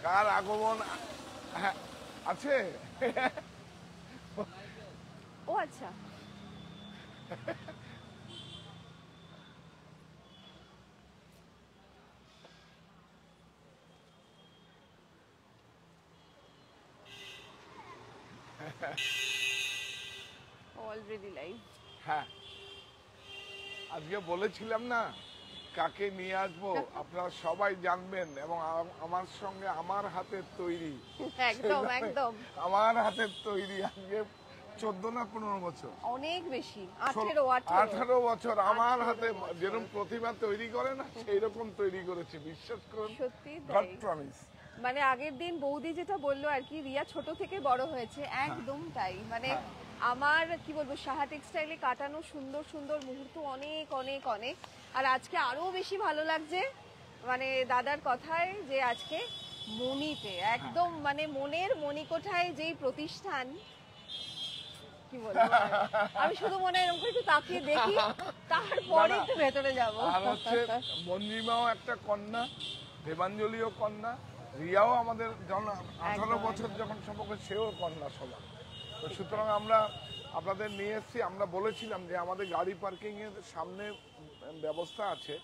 কার আগমন হ্যাঁ, আছে। ও আচ্ছা, অলরেডি লাইভ। হ্যাঁ, আজকে বলেছিলাম না কাকে নিয়ে আসবো, আপনারা সবাই জানবেন। এবং আমার সঙ্গে আমার হাতের তৈরি, একদম একদম, আমার হাতের তৈরি আজকে 14 না 15 বছর, অনেক বেশি, 18 18 বছর আমার হাতে যেরকম প্রতিভা তৈরি করে না সেই রকম তৈরি করেছে, বিশ্বাস করুন। সত্যি গড তাই। প্রমিস। মানে আগের দিন বৌদি যেটা বললো আর কি, রিয়া ছোট থেকে বড় হয়েছে, একদম তাই। মানে আমার কি বলবো, সাহা টেক্সটাইলে কাটানো সুন্দর সুন্দর মুহূর্ত অনেক অনেক অনেক। আর আজকে আরো বেশি ভালো লাগছে মানে দাদার কথায়, যে আজকে মনিতে একদম মানে মনের মণিকোঠায় যেই প্রতিষ্ঠান, কি বলবো আর। আমি শুধু মনে এরকম করে একটু তাকিয়ে দেখি, তারপরে একটু ভেতরে যাবো। আর হচ্ছে মঞ্জিমাও একটা কন্যা, দেবাঞ্জলিও কন্যা, রিয়াও আমাদের যখন 18 বছর যখন সম্পর্ক, সেও কন্যা সমান। তো সুতরাং আমরা আপনাদের নিয়ে এসেছি। আমরা বলেছিলাম যে আমাদের গাড়ি পার্কিং এর সামনে ব্যবস্থা আছে,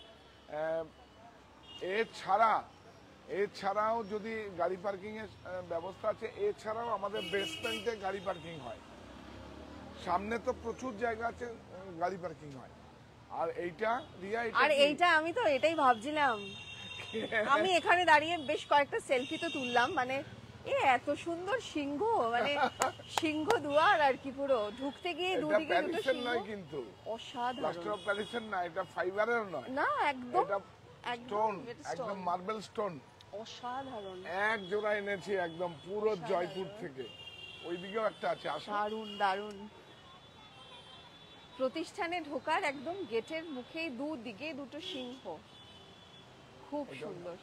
এছাড়াও যদি গাড়ি পার্কিং এর ব্যবস্থা আছে, এছাড়াও আমাদের বেসমেন্টে গাড়ি পার্কিং হয়। সামনে তো প্রচুর জায়গা আছে, গাড়ি পার্কিং হয়। আর এইটা রিয়া, আর এইটা আমি তো এটাই ভাবছিলাম, আমি এখানে দাঁড়িয়ে বেশ কয়েকটা সেলফি তো তুললাম। মানে এত সুন্দর সিংহ, মানে সিংহ দুয়ার আর কি, পুরো ঢুকতে গিয়ে দুদিকে দুটো সিংহ। নয় কিন্তু অসাধারণ, প্লাস্টার অফ প্যারিসের না, এটা ফাইবারের নয়, না একদম এটা স্টোন, একদম মার্বেল স্টোন। অসাধারণ, এক জোড়া এনেছি একদম পুরো জয়পুর থেকে। ওইদিকেও একটা আছে, আসো। দারুণ দারুণ। প্রতিষ্ঠানে ঢোকার একদম গেটের মুখেই দুদিকে দুটো সিংহ, খুব সুন্দর।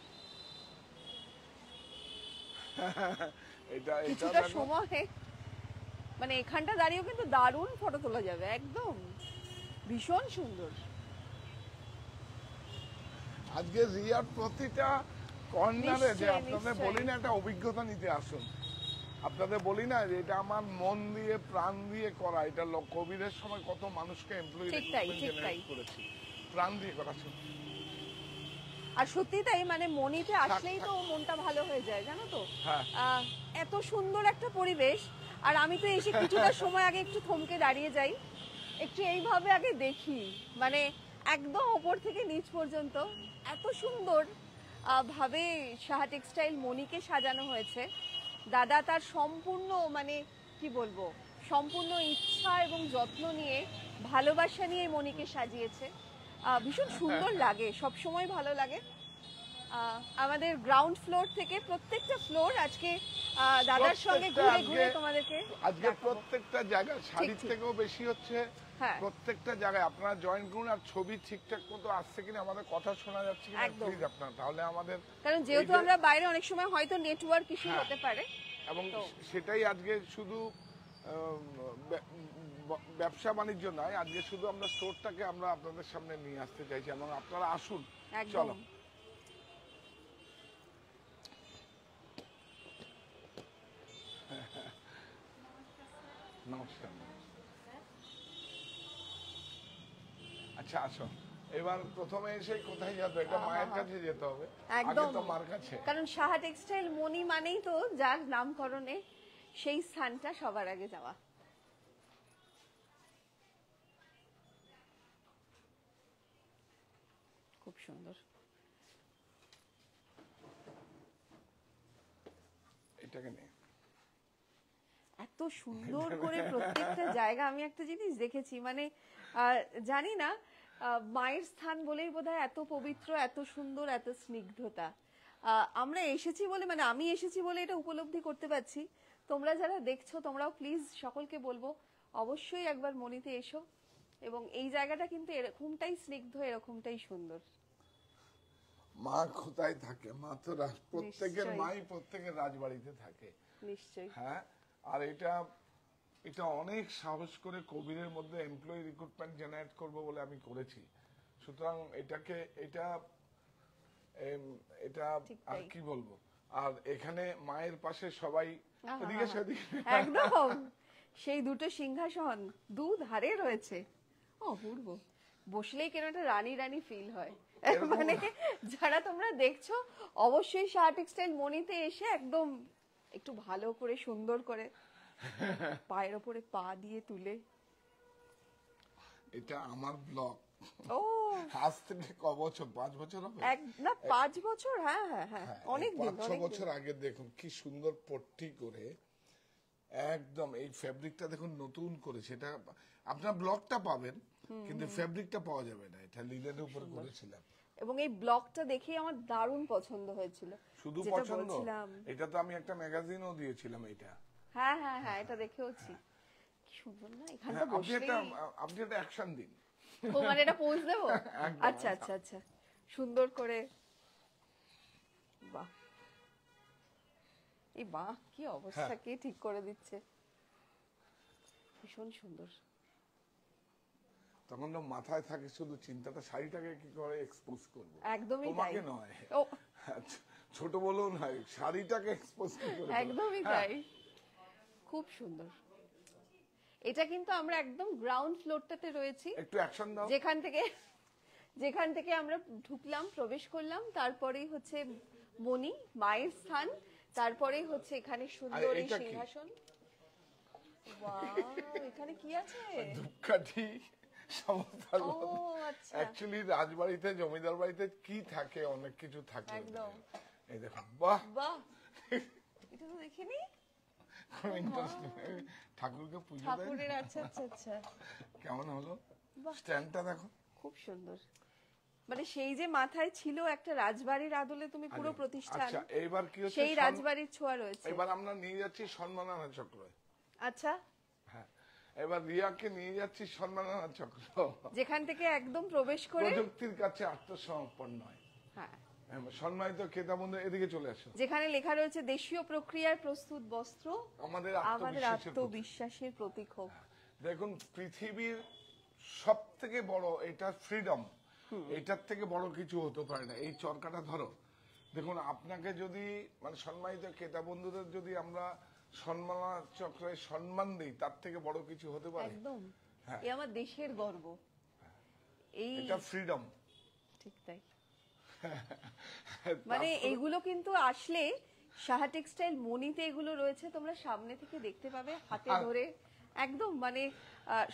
এটা কিছুটা সময় মানে এখানটা দাঁড়িয়েও কিন্তু দারুণ ফটো তোলা যাবে, একদম ভীষণ সুন্দর। আজকে রিয়ার প্রতিটা কর্নারে, যে নিশ্চয়ই, আপনাদের নিশ্চয়ই। বলি না একটা অভিজ্ঞতা নিতে আসুন, আপনাদের বলি না যে এটা আমার মন দিয়ে প্রাণ দিয়ে করা। এটা কোভিডের সময় কত মানুষকে এমপ্লয়ি ঠিক তাই, ঠিক তাই। করেছি, প্রাণ দিয়ে করা। আর সত্যি তাই, মানে মনিতে আসলেই তো মনটা ভালো হয়ে যায়, জানো তো। হ্যাঁ। এত সুন্দর একটা পরিবেশ। আর আমি তো এসে কিছুটা সময় আগে একটু থমকে দাঁড়িয়ে যাই, একটু এইভাবে আগে দেখি, মানে একদম ওপর থেকে নিচ পর্যন্ত এত সুন্দর ভাবে সাহা টেক্সটাইল মনিকে সাজানো হয়েছে। দাদা তার সম্পূর্ণ মানে কি বলবো, সম্পূর্ণ ইচ্ছা এবং যত্ন নিয়ে, ভালোবাসা নিয়ে মনিকে সাজিয়েছে। ভীষণ সুন্দর লাগে, সব সময় ভালো লাগে। আমাদের গ্রাউন্ড ফ্লোর থেকে প্রত্যেকটা ফ্লোর আজকে দাদার সঙ্গে ঘুরে ঘুরে তোমাদেরকে আজকে প্রত্যেকটা জায়গায় শাড়ির থেকেও বেশি হচ্ছে। প্রত্যেকটা জায়গায় আপনারা জয়েন করুন। আর ছবি ঠিকঠাক মতো আসছে কিনা, আমাদের কথা শোনা যাচ্ছে কিনা প্লিজ আপনারা, তাহলে আমাদের, কারণ যেহেতু আমরা বাইরে অনেক সময় হয়তো নেটওয়ার্ক ইস্যু হতে পারে, এবং সেটাই আজকে শুধু ব্যবসা বাণিজ্য নয়, আজকে শুধু আমরা স্টোরটাকে আমরা আপনাদের সামনে নিয়ে আসতে চাইছি, এবং আপনারা আসুন। চলো নমস্কার। আচ্ছা আসো, এবার প্রথমে এসে কোথায় যাবে? এটা মায়ের কাছে যেতে হবে, একদম তো মার কাছে। কারণ সাহা টেক্সটাইল মনি মানেই তো যার নামকরণে সেই স্থানটা সবার আগে যাওয়া। খুব সুন্দর। এটাকে নে। এত সুন্দর করে প্রত্যেকটা জায়গা। আমি একটা জিনিস দেখেছি, মানে জানি না, মায়ের স্থান বলেই বোধহয় এত পবিত্র, এত সুন্দর, এত স্নিগ্ধতা। আমরা এসেছি বলে, মানে আমি এসেছি বলে এটা উপলব্ধি করতে পারছি। তোমরা যারা দেখছো, তোমরাও প্লিজ সকলকে বলবো অবশ্যই একবার মনিতে এসো। এবং এই জায়গাটা কিন্তু এরকমটাই স্নিগ্ধ, এরকমটাই সুন্দর। মা কোথায় থাকে? মা তো প্রত্যেকের মাই প্রত্যেকের রাজবাড়িতে থাকে নিশ্চয়ই। হ্যাঁ। আর এটা অনেক সাহস করে কোভিডের মধ্যে এমপ্লয়ি রিক্রুটমেন্ট জেনারেট করবো বলে আমি করেছি। সুতরাং এটা আর কি বলবো, আর এখানে মায়ের পাশে সবাই এদিকে সেদিকে একদম সেই দুটো সিংহাসন দুধারে রয়েছে, অপূর্ব। বসলেই কেন একটা রানী রানী ফিল হয়। মানে যারা তোমরা দেখছো অবশ্যই শাহ টেক্সটাইল মনিতে এসে একদম একটু ভালো করে সুন্দর করে পায়ের ওপরে পা দিয়ে তুলে। এটা আমার ব্লগ। ও আজ থেকে ক বছর, 5 বছর হবে? না 5 বছর, হ্যাঁ হ্যাঁ হ্যাঁ, অনেক দিন, 5-6 বছর আগে দেখুন কি সুন্দর পট্টি করে একদম। এই ফেব্রিকটা দেখুন নতুন করে, সেটা আপনার ব্লগটা পাবেন কিন্তু ফেব্রিকটা পাওয়া যাবে না। এটা লিনেনের উপর করেছিলাম এবং এই ব্লগটা দেখে আমার দারুণ পছন্দ হয়েছিল। শুধু যেটা পছন্দ, বলছিলাম, এটা তো আমি একটা ম্যাগাজিনও দিয়েছিলাম এটা। হ্যাঁ হ্যাঁ হ্যাঁ, এটা দেখেওছি। কি সুন্দর না, এখানটা আপনি একটা অ্যাকশন দিন। ও মানে এটা পোজ দেবো? একদম, আচ্ছা আচ্ছা আচ্ছা, সুন্দর করে। বাহ, এই বাহ কি অবস্থা, কে ঠিক করে দিচ্ছে, ভীষণ সুন্দর। তখন তো মাথায় থাকে শুধু চিন্তাটা শাড়িটাকে কি করে এক্সপোজ করব, একদমই তাই। তোমাকে নয়, ও ছোট বলেও নয়, শাড়িটাকে এক্সপোজ করে। একদমই তাই, খুব সুন্দর। এটা কিন্তু আমরা একদম গ্রাউন্ড ফ্লোরটাতে রয়েছি, একটু অ্যাকশন দাও। যেখান থেকে আমরা ঢুকলাম, প্রবেশ করলাম, তারপরেই হচ্ছে মণি মায়ের স্থান, তারপরেই হচ্ছে এখানে সুন্দর এই এটা কি? সিংহাসন। ওয়াও, এখানে কি আছে? ধূপকাঠি সমস্ত। ও আচ্ছা, অ্যাকচুয়ালি রাজবাড়িতে, জমিদার বাড়িতে কি থাকে, অনেক কিছু থাকে। একদম। এই দেখুন, বাহ বাহ, এটা তো দেখিনি। খুব ইন্টারেস্টিং। ঠাকুরকে পুজো দেয়। ঠাকুরের, আচ্ছা আচ্ছা আচ্ছা, কেমন হলো বাহ। স্ট্যান্ডটা দেখো, খুব সুন্দর। মানে সেই যে মাথায় ছিল একটা রাজবাড়ির আদলে তুমি পুরো প্রতিষ্ঠান, আচ্ছা এইবার কি হচ্ছে, সেই রাজবাড়ির ছোঁয়া রয়েছে। এবার আমরা নিয়ে যাচ্ছি সম্মাননা চক্র। আচ্ছা, হ্যাঁ, এবার রিয়াকে নিয়ে যাচ্ছি সম্মাননা চক্র, যেখান থেকে একদম প্রবেশ করে প্রযুক্তির কাছে আত্মসমর্পণ নয়। হ্যাঁ, সম্মানিত ক্রেতা বন্ধু এদিকে চলে আসো। যেখানে লেখা রয়েছে দেশীয় প্রক্রিয়ায় প্রস্তুত বস্ত্র আমাদের আমাদের আত্মবিশ্বাসের প্রতীক। আত্মবিশ্বাসের প্রতীক হোক। দেখুন পৃথিবীর সব থেকে বড় এটা ফ্রিডম, এটার থেকে বড় কিছু হতে পারে না। এই চরকাটা ধরো, দেখুন আপনাকে যদি মানে সম্মানিত ক্রেতা বন্ধুদের যদি আমরা সম্মাননা চক্রে সম্মান দিই, তার থেকে বড় কিছু হতে পারে? একদম, হ্যাঁ। এ আমার দেশের গর্ব। এই এটা ফ্রিডম। ঠিক তাই। মানে এইগুলো কিন্তু আসলে সাহা টেক্সটাইল মনিতে এগুলো রয়েছে, তোমরা সামনে থেকে দেখতে পাবে, হাতে ধরে একদম। মানে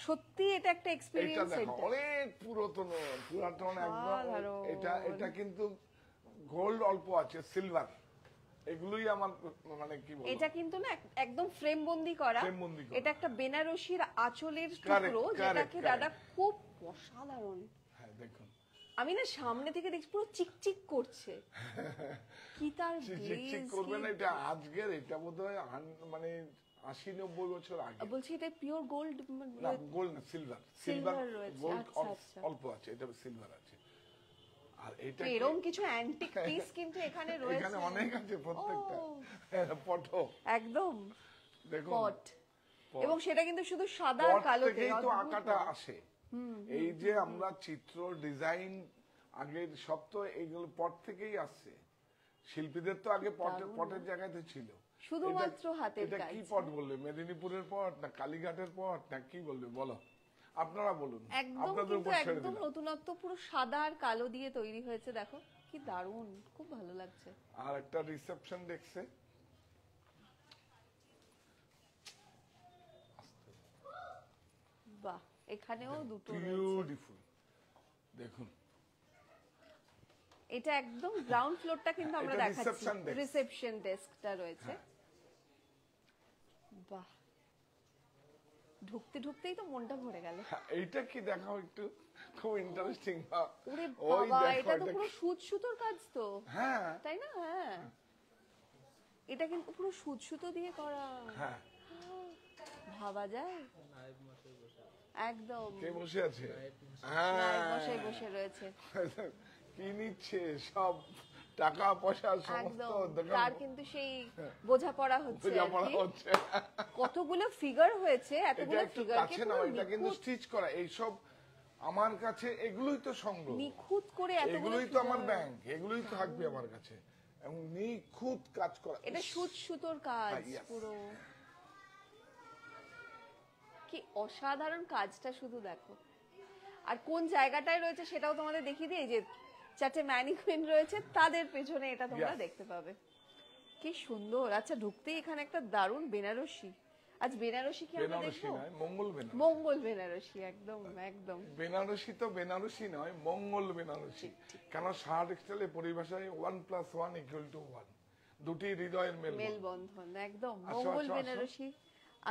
সত্যি এটা একটা এটা এক্সপেরিয়েন্স। দেখো অনেক পুরাতন একদম। সাধারণ। এটা কিন্তু গোল্ড অল্প আছে, সিলভার এগুলোই আমার মানে কি বলবো, এটা কিন্তু না একদম ফ্রেম বন্দি করা। Frame বন্দি করা। এটা একটা বেনারসির আঁচলের Correct, টুকরো, correct, যেটাকে correct. দাদা খুব অসাধারণ। হ্যাঁ দেখুন, আমি না সামনে থেকে দেখছি পুরো চিকচিক করছে, কি তার চিকচিক glaze, করবে কি- না। এটা আজকের, এটা বোধহয় মানে 80-90 বছর আগে। বলছি এটা পিওর গোল্ড। না গোল্ড না, সিলভার। Silver রয়েছে, গোল্ড আচ্ছা, আচ্ছা। অল্প আছে, এটা সিলভার আছে। আর এটা এরকম কিছু অ্যান্টিক পিস কিন্তু এখানে রয়েছে, এখানে অনেক আছে, প্রত্যেকটা ও। পটো একদম দেখুন। পট, এবং সেটা কিন্তু শুধু সাদা আর পট কালোতে থেকেই তো অদ্ভুত আঁকাটা না। আসে। এই যে আমরা চিত্র ডিজাইন আগের সব তো এইগুলো পট থেকেই আসছে। শিল্পীদের তো আগে পটের জায়গাতে ছিল। শুধুমাত্র হাতের এটা কাজ। কি পট বলবে? মেদিনীপুরের পট না কালীঘাটের পট না কি বলবে বলো? আপনারা বলুন, একদম আপনাদের কিন্তু উপর ছেড়ে একদম দিলাম। নতুনত্ব, পুরো সাদা আর কালো দিয়ে তৈরি হয়েছে, দেখো কি দারুণ, খুব ভালো লাগছে। আর একটা রিসেপশন দেখছে, বাহ, এখানেও দুটো রয়েছে। বিউটিফুল দেখুন। এটা একদম গ্রাউন্ড ফ্লোরটা কিন্তু আমরা এটা দেখাচ্ছি, reception desk। রিসেপশন ডেস্কটা রয়েছে। বাহ, ঢুকতে ঢুকতেই তো মনটা ভরে গেল। হ্যাঁ, এইটা কি দেখাও একটু, খুব ইন্টারেস্টিং। ওরে ওই বাবা, দেখো, এটা তো এটা পুরো কি- সুত সুতোর কাজ তো, হ্যাঁ তাই না? হ্যাঁ, এটা কিন্তু পুরো সুত সুতো দিয়ে করা, হ্যাঁ। ভাবা যায়। একদম কে বসে আছে? নায়ক হ্যাঁ, বসে বসে রয়েছে, কি নিচ্ছে সব টাকা পয়সা সমস্ত একদম। দোকান তার কিন্তু সেই বোঝাপড়া হচ্ছে আর বোঝাপড়া কি। হচ্ছে। কতগুলো ফিগার হয়েছে, এটা এতগুলো একটু ফিগারকে কাছে নাও, এটা কিন্তু স্টিচ করা। এইসব আমার কাছে এগুলোই তো সংগ্রহ, নিখুঁত করে এতগুলো এগুলোই তো আমার figure। ব্যাংক, এগুলোই তো থাকবে আমার কাছে। এবং নিখুঁত কাজ করা। এটা সুতোর কাজ হ্যাঁ, yes. পুরো, কি অসাধারণ কাজটা শুধু দেখো। আর কোন জায়গাটায় রয়েছে সেটাও তোমাদের দেখিয়ে দিই, এই যে 4টে ম্যানিকুইন রয়েছে তাদের পেছনে এটা তোমরা Yeah. দেখতে পাবে। কি সুন্দর। আচ্ছা, ঢুকতেই এখানে একটা দারুণ বেনারসি। আজ বেনারসি কি আমরা বেনারসি দেখবো? নয়, মঙ্গল বেনারসি। মঙ্গল বেনারসি, একদম একদম। বেনারসি তো বেনারসি নয়, মঙ্গল বেনারসি। কেন সাহা টেক্সটাইলের পরিভাষায় 1+1=1, দুটি হৃদয়ের মেলবন্ধন। মেলবন্ধন, একদম আসো, মঙ্গল আসো, আসো। বেনারসি।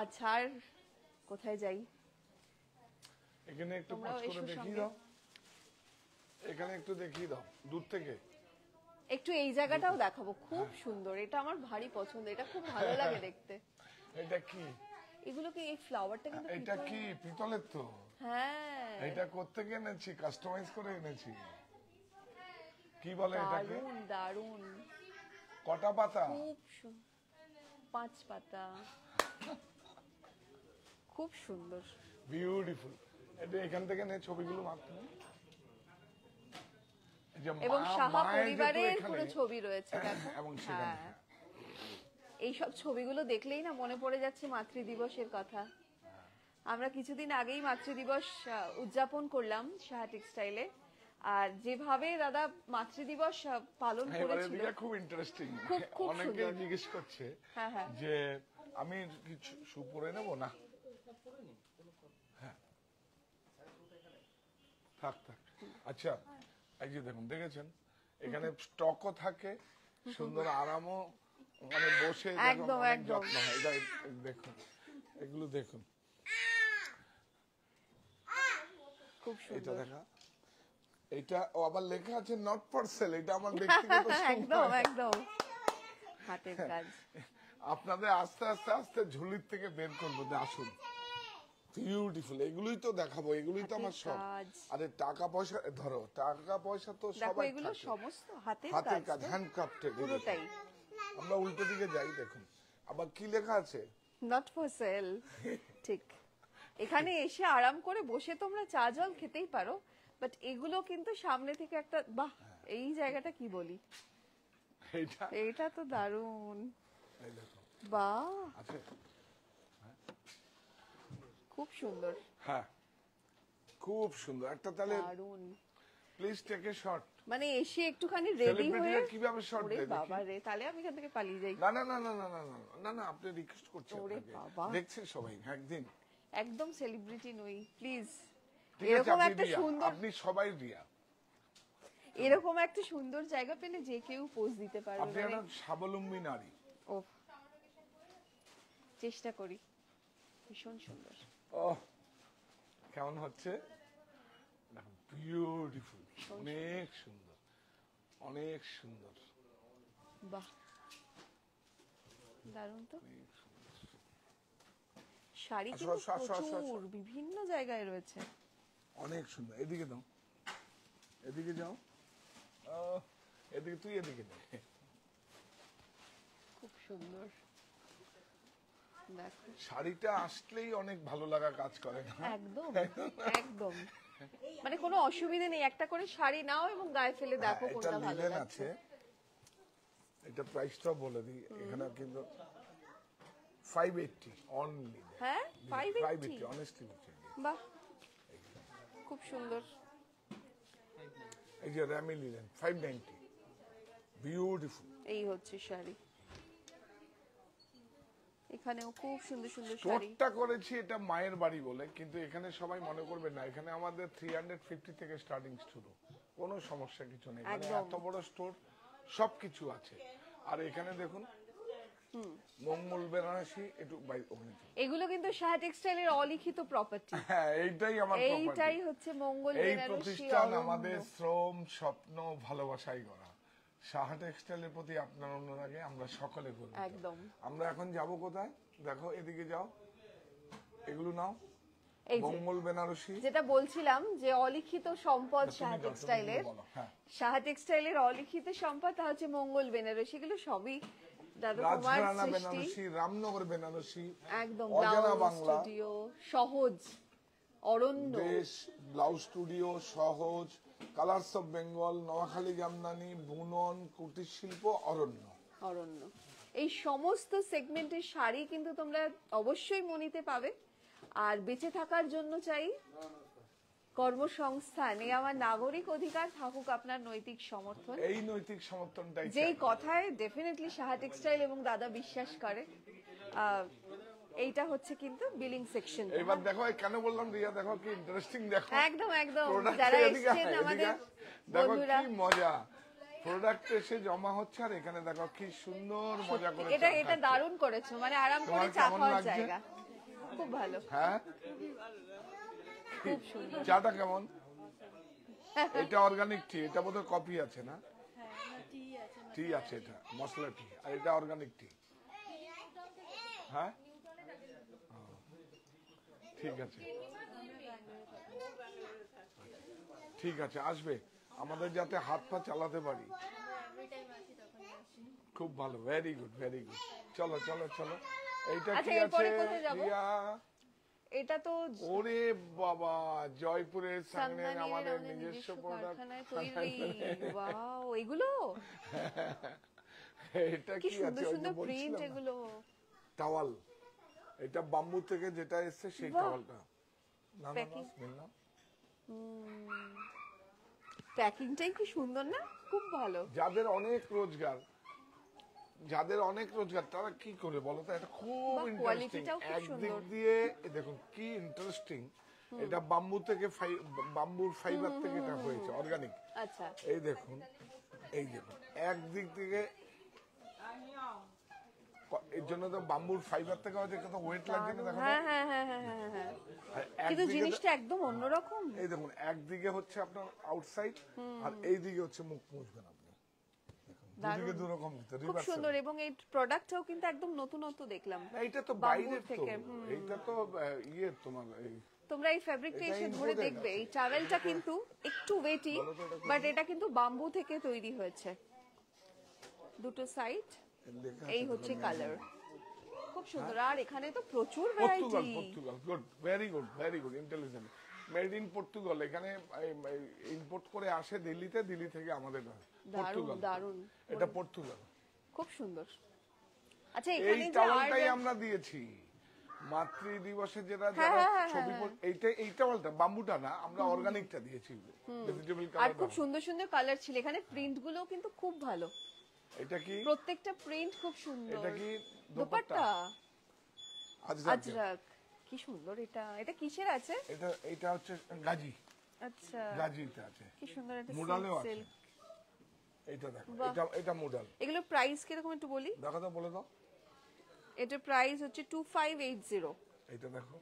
আচ্ছা, আর কোথায় যাই? এখানে একটু তোমরাও পাঁচ করে এসো দেখিয়ে সঙ্গে। দাও, এখানে একটু দেখিয়ে দাও দূর থেকে। একটু এই জায়গাটাও দেখাবো, খুব সুন্দর। এটা আমার ভারী পছন্দ, এটা খুব ভালো লাগে দেখতে। এটা কি? এগুলো কি, এই ফ্লাওয়ারটা কিন্তু এটা পিতল। কি পিতলের তো? হ্যাঁ, এটা কোত্থেকে এনেছি, কাস্টমাইজ করে এনেছি। কি বলে এটাকে? দারুণ দারুণ, কটা পাতা? খুব 5 পাতা, খুব সুন্দর। বিউটিফুল। এটা এখান থেকে নে ছবিগুলো মারতে। এই যে এবং মা- সাহা মায়ের যেহেতু পরিবারের এখানে, পুরো ছবি রয়েছে দেখো। এবং সেখানে। হ্যাঁ, এইসব ছবিগুলো দেখলেই না মনে পড়ে যাচ্ছে মাতৃদিবসের কথা। আমরা কিছুদিন আগেই মাতৃদিবস উদযাপন করলাম সাহা টেক্সটাইলে। আর যেভাবে দাদা মাতৃদিবস পালন হ্যাঁ, এবারে করেছিল, দিকে খুব ইন্টারেস্টিং। খুব অনেকে সুন্দর। জিজ্ঞেস করছে হ্যাঁ হ্যাঁ, যে আমি কিছু শু পরে নেব না। হ্যাঁ, থাক থাক। আচ্ছা, এই যে দেখুন, দেখেছেন এখানে স্টকও থাকে, সুন্দর আরামও, মানে বসে যখন একদম, অনেক একদম। যত্ন হয়। দেখুন, এগুলো দেখুন, খুব এটা সুন্দর। দেখা, এটা আবার লেখা আছে নট ফর সেল। এটা আমার ব্যক্তিগত একদম সম্পদ। একদম, হাতের কাজ। আপনাদের আস্তে আস্তে আস্তে ঝুলির থেকে বের করবো, আসুন। বিউটিফুল, এগুলোই তো দেখাবো, এগুলোই তো আমার হাতের শখ। কাজ। আরে টাকা পয়সা, ধরো টাকা পয়সা তো দেখো সবাই এগুলো থাকে। সমস্ত হাতের হাতের কাজ, তো, হ্যান্ডক্রাফটেড পুরোটাই। আমরা উল্টো দিকে যাই, দেখুন আবার কি লেখা আছে। Not for sale. ঠিক, এখানে এসে আরাম করে বসে তোমরা চা জল খেতেই পারো, বাট এগুলো কিন্তু সামনে থেকে একটা, বাহ, এই জায়গাটা কি বলি, এইটা এটা তো দারুণ। এই দেখো বাহ, আছে। খুব সুন্দর, হ্যাঁ, খুব সুন্দর একটা। তাহলে দারুণ। Please take a shot. মানে এসে একটুখানি রেডি হয়ে, সেলিব্রিটিরা কিভাবে শট ওরে দেয় দেখি। বাবা রে, তাহলে আমি এখান থেকে পালিয়ে যাই। না না না না না না না না না, আপনি রিকোয়েস্ট করছেন ওরে আপনাকে। বাবা। দেখছেন সবাই একদিন। একদম সেলিব্রিটি নই, প্লিজ। ঠিক আছে, এরকম আপনি একটা রিয়া, সুন্দর, আপনি সবাই রিয়া। এরকম একটা সুন্দর জায়গা পেলে যে কেউ পোজ দিতে পারবে। আপনি একটা স্বাবলম্বী নারী। ও, চেষ্টা করি। ভীষণ সুন্দর। ও, কেমন হচ্ছে? বিউটিফুল, অনেক সুন্দর, অনেক সুন্দর। বাহ, দারুণ তো। শাড়ি আসো, কিন্তু আসো, আসো, আসো, আসো। প্রচুর বিভিন্ন জায়গায় রয়েছে। অনেক সুন্দর। এদিকে দাও, এদিকে যাও। এদিকে, তুই এদিকে দে। খুব সুন্দর, দেখো। শাড়িটা আসলেই অনেক ভালো লাগা কাজ করে না? একদম একদম, মানে কোনো অসুবিধা নেই, একটা করে শাড়ি নাও এবং গায়ে ফেলে দেখো এটা কোনটা ভালো লিলেন লাগছে। আছে, এটা প্রাইসটাও বলে দিই। এখানে কিন্তু 580 অনলি। হ্যাঁ, 580, অনেস্টলি বলছি। বাহ, খুব সুন্দর। এই যে র্যামি লিলেন 590, বিউটিফুল। এই হচ্ছে শাড়ি, এখানেও খুব সুন্দর সুন্দর শাড়ি। স্টোরটা করেছি এটা মায়ের বাড়ি বলে, কিন্তু এখানে সবাই মনে করবে না, এখানে আমাদের 350 থেকে স্টার্টিং শুরু। কোনো সমস্যা কিছু নেই, মানে একদম। এত বড় স্টোর, সবকিছু আছে। আর এখানে দেখুন মঙ্গল বেনারসি, একটু ওখানে চলো। এগুলো কিন্তু সাহা টেক্সটাইলের অলিখিত প্রপার্টি। হ্যাঁ, এইটাই আমার এইটাই property। হচ্ছে মঙ্গল এই বেনারসি প্রতিষ্ঠান অরণ্য। আমাদের শ্রম, স্বপ্ন, ভালোবাসাই করা। সাহা টেক্সটাইলের প্রতি আপনার অনুরাগে আমরা সকলে গর্বিত। একদম। আমরা এখন যাব কোথায়? দেখো, এদিকে যাও, এগুলো নাও। এই যে মঙ্গল বেনারসি। যেটা বলছিলাম যে অলিখিত সম্পদ সাহা তুমি টেক্সটাইলের, বলো, হ্যাঁ। সাহা টেক্সটাইলের অলিখিত সম্পদ তা হচ্ছে মঙ্গল বেনারসি। এগুলো সবই দাদু কুমার রাজঘরানা সৃষ্টি। বেনারসি, রামনগর বেনারসি, একদম, অজানা ব্লাউজ বাংলা, স্টুডিও, সহজ, অরণ্য, দেশ ব্লাউজ স্টুডিও, সহজ, কালার্স অফ বেঙ্গল, নোয়াখালী জামদানি, বুনন, কুটির শিল্প, অরণ্য। অরণ্য, এই সমস্ত সেগমেন্টের শাড়ি কিন্তু তোমরা অবশ্যই মনিতে পাবে। আর বেঁচে থাকার জন্য চাই কর্মসংস্থান, এই আমার নাগরিক অধিকার, থাকুক আপনার নৈতিক সমর্থন। এই নৈতিক সমর্থনটাই যেই কথায় ডেফিনেটলি সাহা টেক্সটাইল এবং দাদা বিশ্বাস করে। এইটা হচ্ছে কিন্তু বিলিং সেকশন। এবার দেখো, কেন বললাম রিয়া, দেখো কি ইন্টারেস্টিং, দেখো একদম একদম, Product যারা এদিকে, এসেছেন আমাদের দেখো বন্ধুরা, কি মজা, প্রোডাক্ট এসে জমা হচ্ছে, আর এখানে দেখো কি সুন্দর মজা করে এটা চা এটা খাচ্ছে। দারুণ করেছো, মানে আরাম করে তোমার চা কেমন খাওয়ার লাগছে? জায়গা, খুব ভালো, হ্যাঁ, খুব সুন্দর। চাটা কেমন? এটা অর্গানিক টি, এটা বোধহয় কফি আছে না? টি আছে, এটা মশলা টি, আর এটা অর্গানিক টি। হ্যাঁ, ও, ঠিক আছে, ঠিক আছে, আসবে আমাদের যাতে হাত পা চালাতে পারি। খুব ভালো, ভেরি গুড, ভেরি গুড। চলো চলো চলো, এইটা আচ্ছা, কি আছে এরপরে কোথায় যাবো? রিয়া? এটা তো ওরে বাবা, জয়পুরের সামনে সাংমানিয়ার আমাদের আমাদের নিজস্ব কারখানায় প্রোডাক্ট। তৈরি। ওয়াও, এগুলো এটা কি কি সুন্দর আছে? ওই যে সুন্দর প্রিন্ট বলছিলাম না, এগুলো। টাওয়াল। এটা বাম্বু থেকে যেটা এসছে সেই বাহ। টাওয়ালটা। না না, Packing। smell না। প্যাকিংটাই কি সুন্দর না, খুব ভালো। যাদের অনেক রোজগার, যাদের অনেক রোজগার, তারা কি করে বলো তো? এটা খুব বাহ, ইন্টারেস্টিং। quality-টাও খুব একদিক সুন্দর। দিয়ে দেখুন কি ইন্টারেস্টিং, এটা বাম্বু থেকে বাম্বুর ফাইবার থেকে এটা হয়েছে, অর্গানিক। আচ্ছা, এই দেখুন, এই দেখুন, একদিক থেকে এর জন্য তো বাম্বুর ফাইবার থেকে হয়তো কত ওয়েট লাগছে না, দেখো তো? হ্যাঁ হ্যাঁ হ্যাঁ হ্যাঁ হ্যাঁ হ্যাঁ। আর কিন্তু একদিকে জিনিসটা একদম অন্যরকম। এই দেখুন, একদিকে হচ্ছে আপনার আউটসাইড, আর এই দিকে হচ্ছে মুখ মুছবেন আপনি। দুদিকে দু রকম, খুব সুন্দর, এবং এই প্রোডাক্টটাও কিন্তু একদম নতুনত্ব দেখলাম। এইটা তো বাম্বুর বাইরের তো, থেকে, এইটা তো ইয়ে তোমার এই তোমরা এই ফ্যাব্রিকটা এটা এসে ধরে imported দেখবে, আছে। এই ট্রাভেলটা কিন্তু একটু ওয়েটি, বলো তো এটা কি? বাট এটা কিন্তু বাম্বু থেকে তৈরি হয়েছে। দুটো সাইড, লেখা এই আছে হচ্ছে দেখো, কালার, খুব সুন্দর। আর এখানে তো প্রচুর Portugal, variety. Portugal, good, very good, intelligent. Made in Portugal. এখানে ইম্পোর্ট করে আসে দিল্লিতে, দিল্লি থেকে আমাদের হয়। দারুণ পর্তুগাল, দারুণ, এটা পর্তুগাল। খুব সুন্দর। আচ্ছা, এই এখানে যে টাওয়ালটাই আর আমরা দিয়েছি মাতৃ দিবসে, যেটা হ্যাঁ, যারা হ্যাঁ, ছবি এই টাওয়ালটা বাম্বুটা না, আমরা অর্গানিকটা দিয়েছি, ভেজিটেবল আর কালার। খুব সুন্দর সুন্দর কালার ছিল এখানে, প্রিন্ট গুলো কিন্তু খুব ভালো, এটা কি? প্রত্যেকটা প্রিন্ট খুব সুন্দর। এটা কি দোপাট্টা? আজরাক। আজরাক, কি সুন্দর। এটা এটা কিসের আছে? এটা হচ্ছে গাজি, আচ্ছা, গাজিতে আছে। কি সুন্দর। এটা মুডালেও আছে। সিল্ক। এটা দেখো, বাহ। এটা মোডাল। এগুলো প্রাইস কিরকম একটু বলি? দেখো তো, বলে দাও। এটার প্রাইস হচ্ছে 2580। এটা দেখো,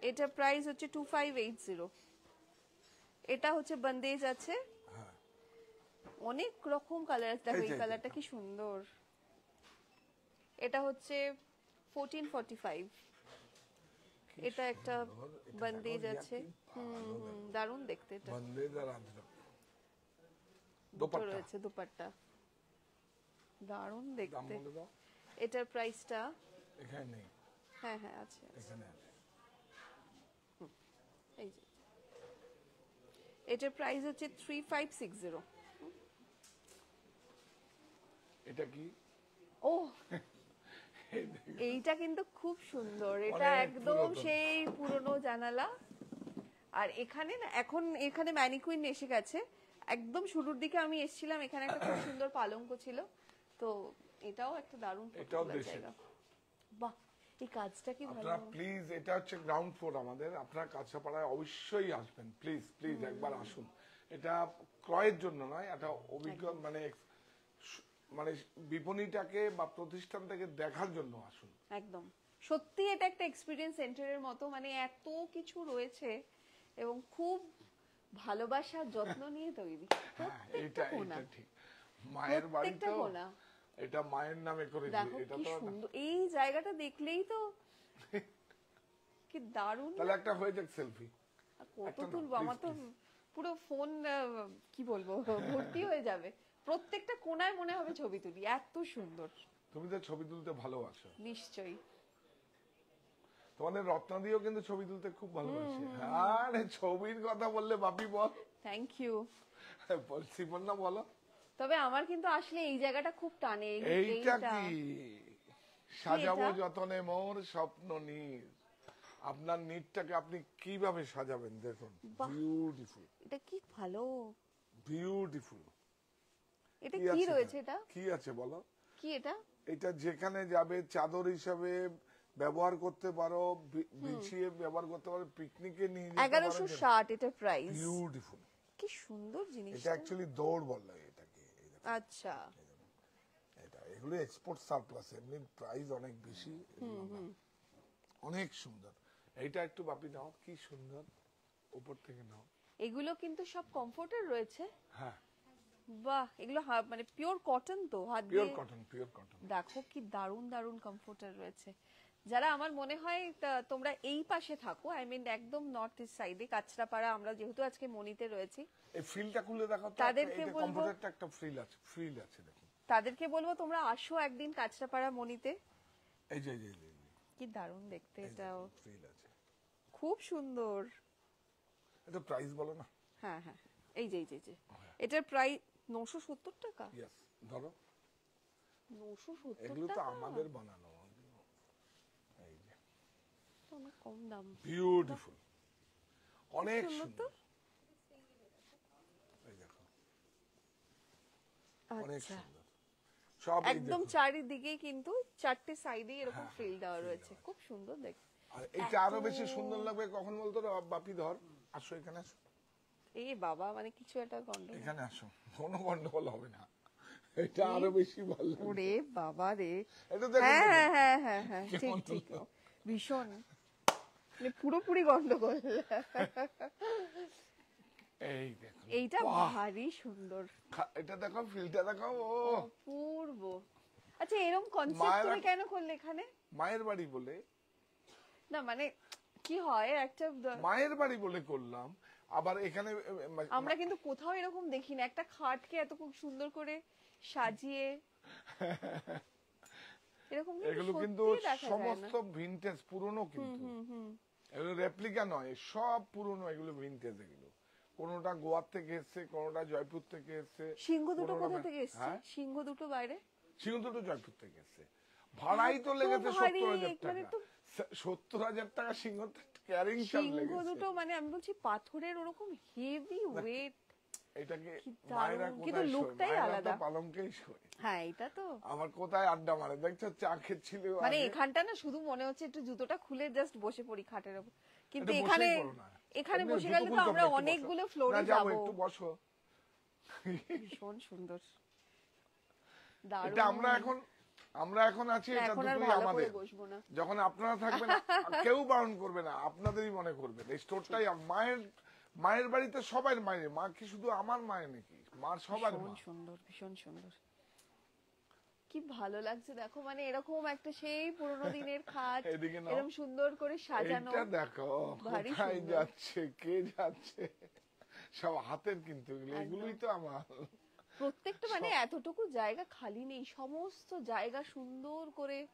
এটা প্রাইস হচ্ছে 2580। এটা হচ্ছে বন্দেজ আছে, হ্যাঁ, অনেক রকম কালার আছে। দেখো এই এই যে, কালারটা কি সুন্দর। এটা হচ্ছে 1445। এটা একটা বন্দেজ আছে, দারুণ দেখতে। এটা বন্দেজ আর আজরাক। দুটো দোপাট্টা রয়েছে, দুপাট্টা দারুণ দাম দেখতে। বলে দাও। এটার প্রাইসটা, এখানে নেই, হ্যাঁ হ্যাঁ আছে, এখানে আছে। এই যে এটার প্রাইস হচ্ছে 3560। এটা কি? ও, এইটা কিন্তু খুব সুন্দর। এটা অনেক একদম পুরাতন। সেই পুরনো জানালা। আর এখানে না, এখন এখানে ম্যানিকুইন এসে গেছে। একদম শুরুর দিকে আমি এসেছিলাম, এখানে একটা খুব সুন্দর পালঙ্ক ছিল। তো এটাও একটা দারুণ এটাও particular দেশের। জায়গা। বাহ, এই কাজটা কি ভালো। আপনারা প্লিজ, এটা হচ্ছে গ্রাউন্ড ফ্লোর আমাদের, আপনারা কাঁচাপাড়ায় অবশ্যই আসবেন, প্লিজ প্লিজ একবার আসুন। এটা ক্রয়ের জন্য নয়, এটা অভিজ্ঞ মানে বিপণীটাকে বা প্রতিষ্ঠানটাকে দেখার জন্য আসুন। একদম সত্যি এটা একটা এক্সপিরিয়েন্স সেন্টারের মতো, মানে এত কিছু রয়েছে এবং খুব ভালোবাসা যত্ন নিয়ে তৈরি। হ্যাঁ, প্রত্যেকটা কোণা, এটা ঠিক। মায়ের বাড়ি প্রত্যেকটা তো, কোণা। এটা মায়ের নামে করেছি। দেখো এটা কি তো সুন্দর, এই জায়গাটা দেখলেই তো কি দারুণ। তাহলে একটা হয়ে যাক সেলফি। আর কত একটা না, তুলবো, please, আমার তো পুরো ফোন কি বলবো ভর্তি হয়ে যাবে। প্রত্যেকটা কোণায় মনে হবে ছবি তুলি, এত সুন্দর। তুমি তো ছবি তুলতে ভালোবাসো। নিশ্চয়ই। তোমাদের রত্নাদিও কিন্তু ছবি তুলতে খুব ভালোবাসে। আরে ছবির কথা বললে বাপি বল। Thank you. সিম্পল না বলো? তবে আমার কিন্তু আসলে এই জায়গাটা খুব টানে, এইটা এইটা। কি সাজাবো এটা? যতনে মোর স্বপ্ন নীর। আপনার নীরটাকে আপনি কিভাবে সাজাবেন দেখুন, বাহ। বিউটিফুল এটা কি ভালো। বিউটিফুল। এটা কি রয়েছে? এটা কি আছে বলো? কি এটা? এটা যেখানে যাবে চাদর হিসাবে ব্যবহার করতে পারো, বিছিয়ে ব্যবহার করতে পারো, পিকনিকে নিয়ে যেতে পারো। 1160 এটা প্রাইস। বিউটিফুল। কি সুন্দর জিনিস। এটা অ্যাকচুয়ালি দৌড় বলে এটাকে। এই দেখো, আচ্ছা, এটা এগুলো এক্সপোর্ট সারপ্লাস, এমনি প্রাইস অনেক বেশি, অনেক সুন্দর। এইটা একটু বাপি নাও, কি সুন্দর, উপর থেকে নাও। এগুলো কিন্তু সব কমফোর্টের রয়েছে। হ্যাঁ, বাহ, এগুলো মানে পিওর কটন তো, হাত পিওর দিয়ে কটন, পিওর কটন। দেখো কি দারুন দারুন কমফোর্টার রয়েছে। যারা আমার মনে হয় তোমরা এই পাশে থাকো, আই মিন একদম নর্থ ইস্ট সাইডে কাঁচরাপাড়া, আমরা যেহেতু আজকে মনিতে রয়েছি, এই ফ্রিলটা খুলে দেখো তো, তাদেরকে এটা বলবো- কমফোর্টারটা একটা ফ্রিল আছে দেখুন। তাদেরকে বলবো তোমরা আসো একদিন কাঁচরাপাড়া মনিতে। এই যে এই যে কি দারুন দেখতে, এটাও ফ্রিল আছে। খুব সুন্দর। এটা প্রাইস বলো না? হ্যাঁ হ্যাঁ, এই যে এই যে এই যে এটার প্রাইস 970 টাকা। ইয়েস, ধরো। 970 এগুলো তো টাকা আমাদের বানানো। এই যে তো অনেক কম দাম। বিউটিফুল, অনেক সুন্দর তো। সুন্দর। এই দেখো, অনেক আচ্ছা, সুন্দর সব। এই একদম দেখো। চারিদিকে কিন্তু চারটে সাইডে এরকম হ্যাঁ, ফ্রিল দেওয়া রয়েছে, খুব সুন্দর দেখতে। আর এটা আরো বেশি সুন্দর লাগবে কখন বলতো? বাপি ধর, আসো এখানে, আসো এ বাবা, মানে কিছু একটা গন্ডগোল। এখানে আসো, কোনো গন্ডগোল হবে না। এটা আরো বেশি ভালো লাগবে। ওরে বাবা রে। এটা দেখো, হ্যাঁ হ্যাঁ হ্যাঁ হ্যাঁ হ্যাঁ, ঠিক কেমন ঠিক, হলো? ভীষণ, মানে পুরোপুরি গন্ডগোল। এই দেখো, এইটা বাহ! ভারী সুন্দর, এটা দেখো, ফিলটা দেখো, ও অপূর্ব। আচ্ছা, এরকম কনসেপ্ট মায়েরা- তুমি কেন করলে এখানে? মায়ের বাড়ি বলে, না মানে কি হয় একটা মায়ের বাড়ি বলে করলাম। আবার এখানে আমরা কিন্তু কোথাও এরকম দেখি না, একটা খাটকে এত খুব সুন্দর করে সাজিয়ে এরকম এগুলো কিন্তু সত্যিই দেখা যায় না। সমস্ত ভিনটেজ, পুরনো কিন্তু। এগুলো রেপ্লিকা নয়, সব পুরনো, এগুলো ভিনটেজ। এগুলো কোনোটা গোয়া থেকে এসছে, কোনোটা জয়পুর থেকে এসছে। সিংহ দুটো কোনোটা- কোথা থেকে এসছে? হ্যাঁ? সিংহ দুটো বাইরে। সিংহ দুটো জয়পুর থেকে এসছে। ভাড়াই তো এত লেগেছে ভারী, 70,000 মানে টাকা। তো 70,000 টাকা সিংহ ক্যারিং চার্জ সিংহ লেগেছে। দুটো, মানে আমি বলছি পাথরের ওরকম হেভি ওয়েট। এটাকে কি মায়েরা দারুণ, কিন্তু কোথায় শোয়? লুকটাই মায়েরা তো আলাদা। পালঙ্কেই শোয়। হ্যাঁ, এটা তো আমার কোথায় আড্ডা মারে দেখছো, চা খেচ্ছিল মানে আগে। এখানটা না শুধু মনে হচ্ছে একটু জুতোটা খুলে জাস্ট বসে পড়ি খাটের উপর, কিন্তু একটু এখানে বসেই পড়ো না। এখানে এমনি বসে জুতো গেলে তো খুলতে আমরা হবে, একটু বসো। অনেকগুলো ফ্লোরে না, যাবো, যাবো। একটু বসো। ভীষণ সুন্দর, এটা দারুণ। আমরা এখন আছি, না, এটা এখন আর দুটোই ভালো আমাদের। করে বসবো না। যখন আপনারা থাকবেন, কেউ বারণ করবে না, আপনাদেরই মনে করবেন। এই স্টোরটাই মায়ের বাড়িতে সবার মায়ের। মা কি শুধু আমার মায়ের নাকি? মার সবার মা। ভীষণ সুন্দর, ভীষণ সুন্দর। কি ভালো লাগছে দেখো, মানে এরকম একটা সেই পুরোনো দিনের খাট, এদিকে নাও। এরকম সুন্দর করে সাজানো। এইটা দেখো, ভারী কোথায় সুন্দর। যাচ্ছে, কে যাচ্ছে, সব হাতের কিন্তু এগুলো। এগুলোই তো আমার। প্রত্যেকটা মানে এতটুকু জায়গা খালি নেই, সমস্ত জায়গা সুন্দর করে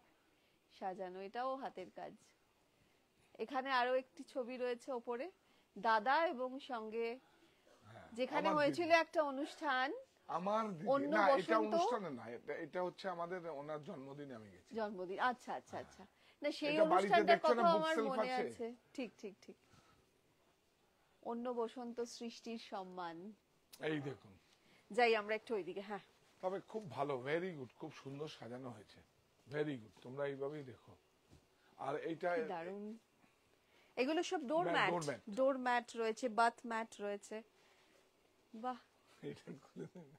সাজানো, এটাও হাতের কাজ। এখানে আরো একটি ছবি রয়েছে ওপরে, দাদা এবং সঙ্গে যেখানে আমার হয়েছিল একটা অনুষ্ঠান, আমার দিদি। অন্য না, এটা বসন্ত? অনুষ্ঠানে না, এটা হচ্ছে আমাদের ওনার জন্মদিনে আমি গেছি। জন্মদিন। আচ্ছা আচ্ছা আচ্ছা, না সেই এটা বাড়িতে অনুষ্ঠানটার দেখছো না, কথা book আমার shelf মনে আছে? আছে। ঠিক ঠিক ঠিক, অন্য বসন্ত সৃষ্টির সম্মান। এই দেখুন, যাই আমরা একটু ওইদিকে। হ্যাঁ, তবে খুব ভালো, ভেরি গুড, খুব সুন্দর সাজানো হয়েছে, ভেরি গুড। তোমরা এইভাবেই দেখো। আর এইটা কি দারুণ। এগুলো সব ডোর ম্যাট, doormat। ডোর ম্যাট রয়েছে, বাথ ম্যাট রয়েছে। বাহ, এটা খুলে দিন।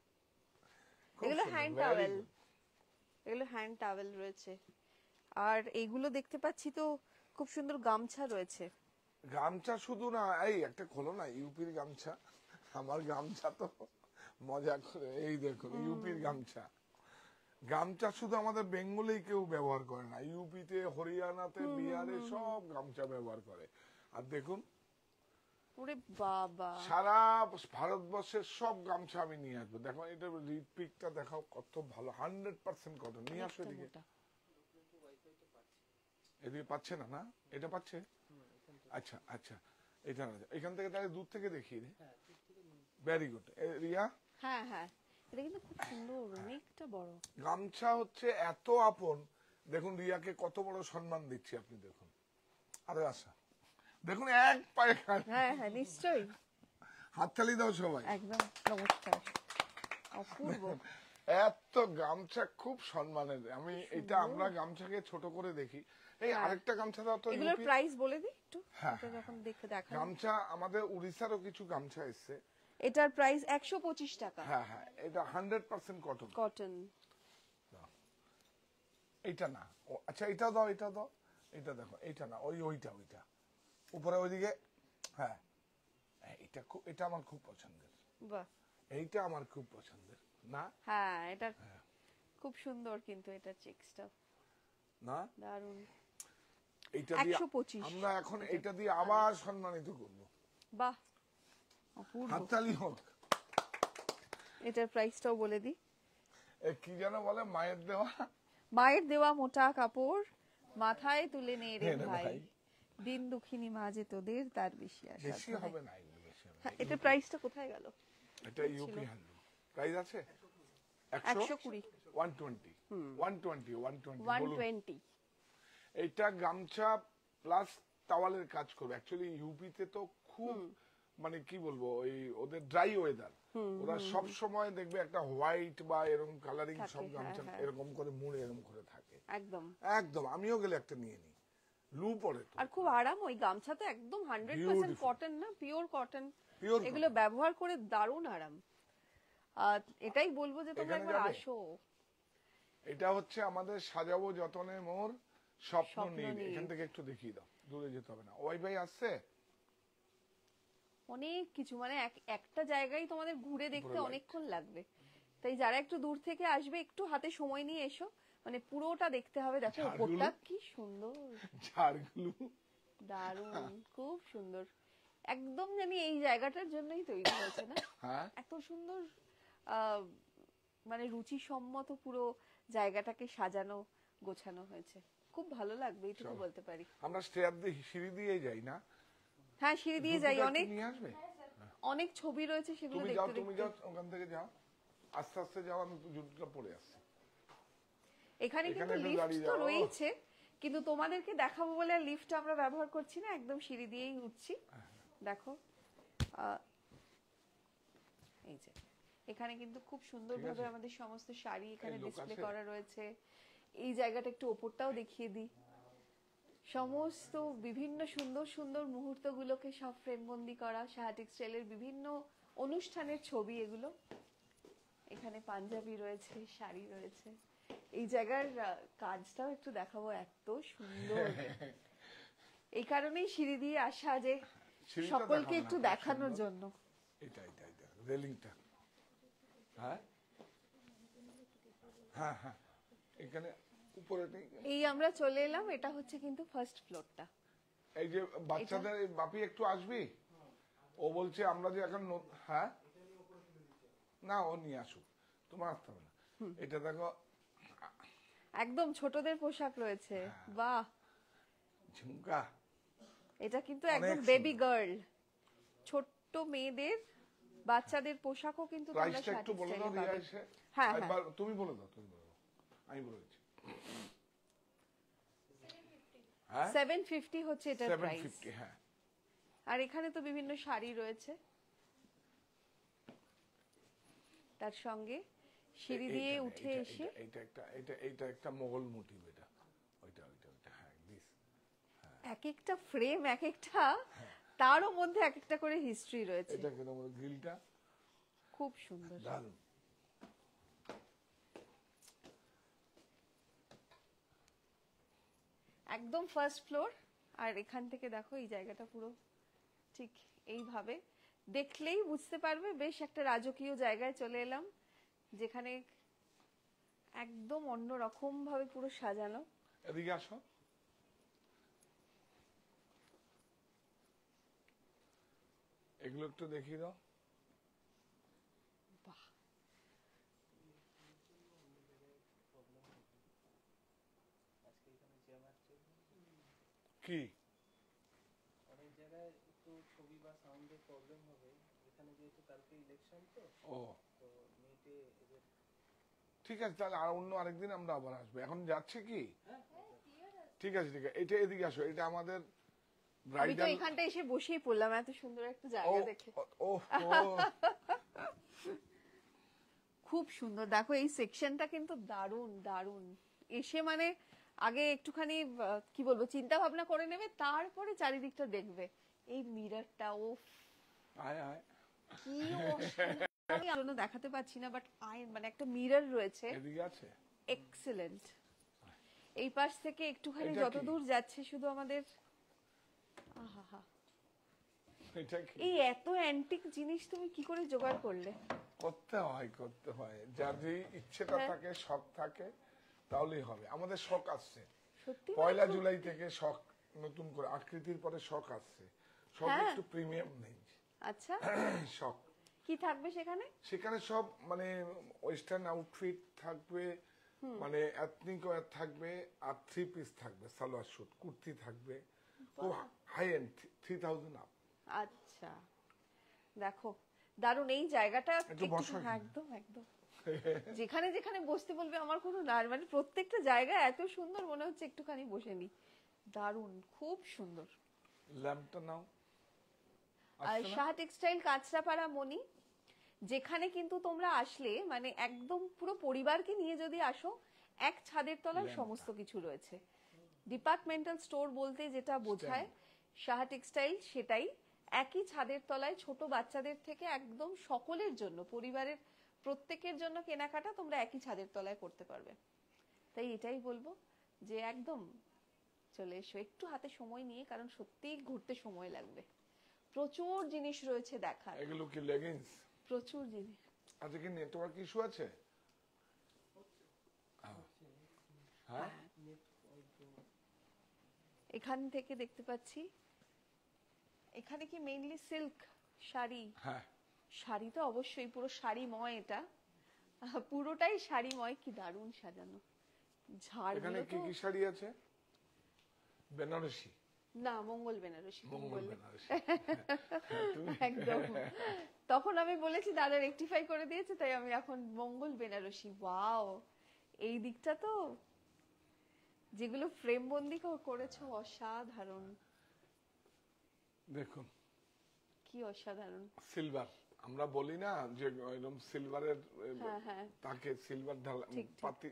খুব এগুলো সুন্দর, হ্যান্ড very টাওয়েল, good। এগুলো হ্যান্ড টাওয়েল রয়েছে। আর এইগুলো দেখতে পাচ্ছি তো খুব সুন্দর গামছা রয়েছে। গামছা শুধু না, এই একটা খোলো না, ইউপির গামছা। আমার গামছা তো মজা করে, এই দেখুন ইউপির গামছা। গামছা শুধু আমাদের বেঙ্গলেই কেউ ব্যবহার করে না, ইউপিতে, হরিয়ানাতে, বিহারে সব গামছা ব্যবহার করে। আর দেখুন, ওরে বাবা, সারা ভারতবর্ষের সব গামছা আমি নিয়ে আসবো। দেখো, এটা রিড পিকটা দেখাও, কত ভালো, 100% কটন। নিয়ে আসো এদিকে। মোটা। এদিকে পাচ্ছে না? না, এটা পাচ্ছে। আচ্ছা আচ্ছা, এটা না, এখান থেকে তাহলে দূর থেকে দেখিয়ে দে। Very good. রিয়া, হ্যাঁ হ্যাঁ, এটা কিন্তু খুব সুন্দর, অনেকটা বড়। গামছা হচ্ছে এত আপন। দেখুন রিয়াকে কত বড় সম্মান দিচ্ছি, আপনি দেখুন। আরে আশা, দেখুন এক পায়ে হ্যাঁ হ্যাঁ, নিশ্চয়ই, হাততালি দাও সবাই। একদম। নমস্কার, অপূর্ব। এত গামছা খুব সম্মানের। আমি এটা, আমরা গামছাকে ছোট করে দেখি। এই হ্যাঁ। আরেকটা গামছা দাও তো। এগুলোর ইউপি প্রাইস বলে দিই একটু, হ্যাঁ, এটা যখন দেখে দেখা। গামছা আমাদের উড়িষ্যারও কিছু গামছা এসছে। এটার প্রাইস 125 টাকা। হ্যাঁ হ্যাঁ, এটা 100% কটন। কটন। এইটা না, আচ্ছা এটা দাও, এটা দাও। এটা দেখো, এটা না, ওইটা উপরে ওইদিকে। হ্যাঁ, এটা খুব, এটা আমার খুব পছন্দের। বাহ, এইটা আমার খুব পছন্দের না। হ্যাঁ এটা খুব সুন্দর, কিন্তু এটা চেকসটা না, দারুন। এইটা দিয়ে 125 আমরা এখন এইটা দিয়ে আবার সম্মানিত করব। বাহ, অপূর্ব। হাততালি হোক। এটার প্রাইসটাও বলে দিই। কি যেন বলে, মায়ের দেওয়া। মায়ের দেওয়া মোটা কাপড় মাথায় তুলে নে রে নে রে ভাই, ভাই। দিন দুঃখিনী মা যে তোদের, তার বেশি আশা বেশি ধরে। হবে না, এগুলো বেশি হবে না। হ্যাঁ, এটার প্রাইসটা কোথায় গেল? এটা ইউপি হ্যান্ডলুম। প্রাইস আছে 120। 120 120 120 বলুন। 120। এইটা গামছা প্লাস টাওয়ালের কাজ করবে। অ্যাকচুয়ালি ইউপিতে তো খুব, মানে কি বলবো, ওই ওদের ড্রাই ওয়েদার, ওরা সব সময় দেখবে একটা হোয়াইট বা এরকম কালারিং থাকে, সব গামছা হ্যাঁ। এরকম করে মুড়ে এরকম করে থাকে। একদম। একদম, আমিও গেলে একটা নিয়ে নিই, লু পড়ে তো। আর খুব আরাম, ওই গামছা তো একদম 100% Beautiful. কটন, না পিওর কটন। Pure এগুলো ব্যবহার করে দারুণ আরাম। এটাই বলবো যে তোমরা এখানে একবার যাবে? আসো। এটা হচ্ছে আমাদের সাজাবো যতনে মোর স্বপ্ন স্বপ্ন নীল। নীল। এখান থেকে একটু দেখিয়ে দাও, দূরে যেতে হবে না। ওয়াইফাই আসছে? অনেক কিছু, মানে একটা জায়গায় তোমাদের ঘুরে দেখতে light. অনেকক্ষণ লাগবে। তাই যারা একটু দূর থেকে আসবে, একটু হাতে সময় নিয়ে এসো, মানে পুরোটা দেখতে হবে। দেখো ঝাড়গুলো? উপরটা কি সুন্দর, ঝাড়গুলো দারুণ, খুব সুন্দর। একদম জানি এই জায়গাটার জন্যই তৈরি হয়েছে না? হ্যাঁ, এত সুন্দর, আহ, মানে রুচিসম্মত পুরো জায়গাটাকে সাজানো গোছানো হয়েছে। খুব ভালো লাগবে, এইটুকু চলো। বলতে পারি। আমরা স্টেয়ার দিয়ে, সিঁড়ি দিয়ে যাই না? হ্যাঁ, সিঁড়ি দিয়ে যাই। জুতোটা একটু অনেক নিয়ে আসবে? অনেক ছবি রয়েছে, সেগুলো তুমি যাও, দেখতে তুমি দেখতে। যাও, ওখান থেকে যাও, আস্তে আস্তে যাও, আমি জুতোটা পরে আসছি। এখানে কিন্তু এখানে একটু লিফট দাঁড়িয়ে তো যাও। রয়েছে, কিন্তু তোমাদেরকে দেখাবো বলে লিফট আমরা ব্যবহার করছি না, একদম সিঁড়ি দিয়েই উঠছি। দেখো, এই যে এখানে কিন্তু খুব সুন্দরভাবে আমাদের সমস্ত শাড়ি এখানে লোক ডিসপ্লে আছে? করা রয়েছে। এই জায়গাটা একটু ওপরটাও দেখিয়ে দিই। সমস্ত বিভিন্ন সুন্দর সুন্দর মুহূর্তগুলোকে সব ফ্রেমবন্দি করা, সাহা টেক্সটাইলের বিভিন্ন অনুষ্ঠানের ছবি এগুলো। এখানে পাঞ্জাবি রয়েছে, শাড়ি রয়েছে। এই জায়গার কাজটাও একটু দেখাবো, এত সুন্দর। এই কারণেই সিঁড়ি দিয়ে আসা, যে সিঁড়িটা সকলকে দেখাবো না, একটু খুব দেখানোর সুন্দর। জন্য। এটা রেলিংটা। হ্যাঁ হ্যাঁ হ্যাঁ, এখানে উপরে নেই। এই আমরা চলে এলাম, এটা হচ্ছে কিন্তু ফার্স্ট ফ্লোরটা। এই যে বাচ্চাদের, এই বাপি একটু আসবি, ও বলছে আমরা যে এখন হ্যাঁ না, ও নিয়ে আসুক, তোমার আসতে হবে না। এটা দেখো, একদম ছোটদের পোশাক রয়েছে, বাহ। ঝুমকা, এটা কিন্তু অনেক একদম সুন্দর। বেবি গার্ল, ছোট্ট মেয়েদের, বাচ্চাদের পোশাকও কিন্তু তোমরা প্রাইসটা একটু বলে দাও সাটিস্টাইলে রিয়া পাবে। এসে। হ্যাঁ হ্যাঁ, একবার তুমি বলে দাও, আমি বলে দিচ্ছি। হ্যাঁ, 750 হচ্ছে এটার প্রাইস। 750, হ্যাঁ। আর এখানে তো বিভিন্ন শাড়ি রয়েছে, তার সঙ্গে সিঁড়ি দিয়ে উঠে এসে এটা একটা মোগল মোটিভ, এটা ওইটা হ্যাঁ, দিস। এক একটা ফ্রেম, এক একটা, তারও মধ্যে এক একটা করে হিস্ট্রি রয়েছে। এটা কেন গ্রিলটা খুব সুন্দর। দারুণ। একদম ফার্স্ট ফ্লোর। আর এখান থেকে দেখো এই জায়গাটা পুরো ঠিক এইভাবে দেখলেই বুঝতে পারবে, বেশ একটা রাজকীয় জায়গায় চলে এলাম, যেখানে একদম অন্য রকম ভাবে পুরো সাজানো। এদিকে আসো, এগুলো একটু দেখিয়ে দাও। বাহ, কি অনেক জায়গায় একটু ছবি বা সাউন্ডের প্রবলেম হবে, এখানে যেহেতু কালকে ইলেকশন তো ও তো মিটে এদের ঠিক আছে, তাহলে আর অন্য আরেকদিন আমরা আবার আসবো। এখন যাচ্ছে কি? হ্যাঁ ঠিক আছে ঠিক আছে, এটা এদিকে আসো, এটা আমাদের আমি তো ব্রাইডাল। এখানটা এসে বসেই পড়লাম এত সুন্দর একটা ও জায়গা দেখে। ও খুব সুন্দর, দেখো এই সেকশনটা কিন্তু দারুণ দারুণ। এসে মানে আগে একটুখানি কি বলবো চিন্তা ভাবনা করে নেবে, তারপরে চারিদিকটা দেখবে। এই মিররটা ও আয় আয়, কি অসাধারণ। আমি আলো দেখাতে পাচ্ছি না, বাট মানে একটা মিরর রয়েছে, এদিকে আছে। এক্সেলেন্ট। এই পাশ থেকে একটুখানি এটা যত কি? দূর যাচ্ছে শুধু আমাদের আহা, এটা কি? এই এত অ্যান্টিক জিনিস তুমি কি করে জোগাড় করলে? করতে হয়, যার যে ইচ্ছেটা হ্যাঁ। থাকে, শখ থাকে, তাহলেই হবে। আমাদের শখ আসছে সত্যি পয়লা জুলাই থেকে, শখ নতুন করে আকৃতির পরে শখ আসছে, শখ হ্যাঁ। একটু প্রিমিয়াম নেই আচ্ছা, শখ। কি থাকবে সেখানে? সেখানে সব মানে ওয়েস্টার্ন আউটফিট থাকবে, মানে এথনিক ওয়্যার থাকবে, আর 3 পিস থাকবে, সালোয়ার স্যুট, কুর্তি থাকবে, খুব হাই এন্ড, 3000 আপ। আচ্ছা, দেখো দারুণ এই জায়গাটা। একটু বসো এখানে। একদম একদম যেখানে যেখানে বসতে বলবে আমার কোনো না, মানে প্রত্যেকটা জায়গা এত সুন্দর, মনে হচ্ছে একটুখানি বসে নি। দারুণ, খুব সুন্দর। ল্যাম্পটা নাও। আর আসছে না? শাহ টেক্সটাইল কাঁচরাপাড়া মনি, যেখানে কিন্তু তোমরা আসলে মানে একদম পুরো পরিবারকে নিয়ে যদি আসো, এক ছাদের তলায় ল্যাম্পটা। সমস্ত কিছু রয়েছে। ডিপার্টমেন্টাল স্টোর বলতে যেটা বোঝায় শাহ টেক্সটাইল, সেটাই। একই ছাদের তলায় ছোট বাচ্চাদের থেকে একদম সকলের জন্য, পরিবারের প্রত্যেকের জন্য কেনাকাটা তোমরা একই ছাদের তলায় করতে পারবে। তাই এটাই বলবো যে একদম চলে এসো একটু হাতে সময় নিয়ে, কারণ সত্যিই ঘুরতে সময় লাগবে। প্রচুর জিনিস রয়েছে দেখার, এগুলো কি লেগিংস? প্রচুর জিনিস। আজকে কি নেটওয়ার্ক ইস্যু আছে? হ্যাঁ, এখান থেকে দেখতে পাচ্ছি, এখানে কি মেইনলি সিল্ক শাড়ি? হ্যাঁ। শাড়ি তো অবশ্যই, পুরো শাড়িময় এটা, পুরোটাই শাড়িময়। কি দারুণ সাজানো, এখানে ঝাড়গুলো কি তো। কি শাড়ি আছে? বেনারসি? না, মঙ্গল বেনারসি তুমি মঙ্গল বললে। বেনারসি। হ্যাঁ, তুমি একদম, তখন আমি বলেছি দাদা রেকটিফাই করে দিয়েছে, তাই আমি এখন মঙ্গল বেনারসি। ওয়াও, এই দিকটা তো যেগুলো ফ্রেম বন্দি করেছো অসাধারণ, দেখুন কি অসাধারণ। সিলভার, আমরা বলি না যে এরকম সিলভারের হ্যাঁ হ্যাঁ, তাকে সিলভার ঠিক, ঠিক। পাতি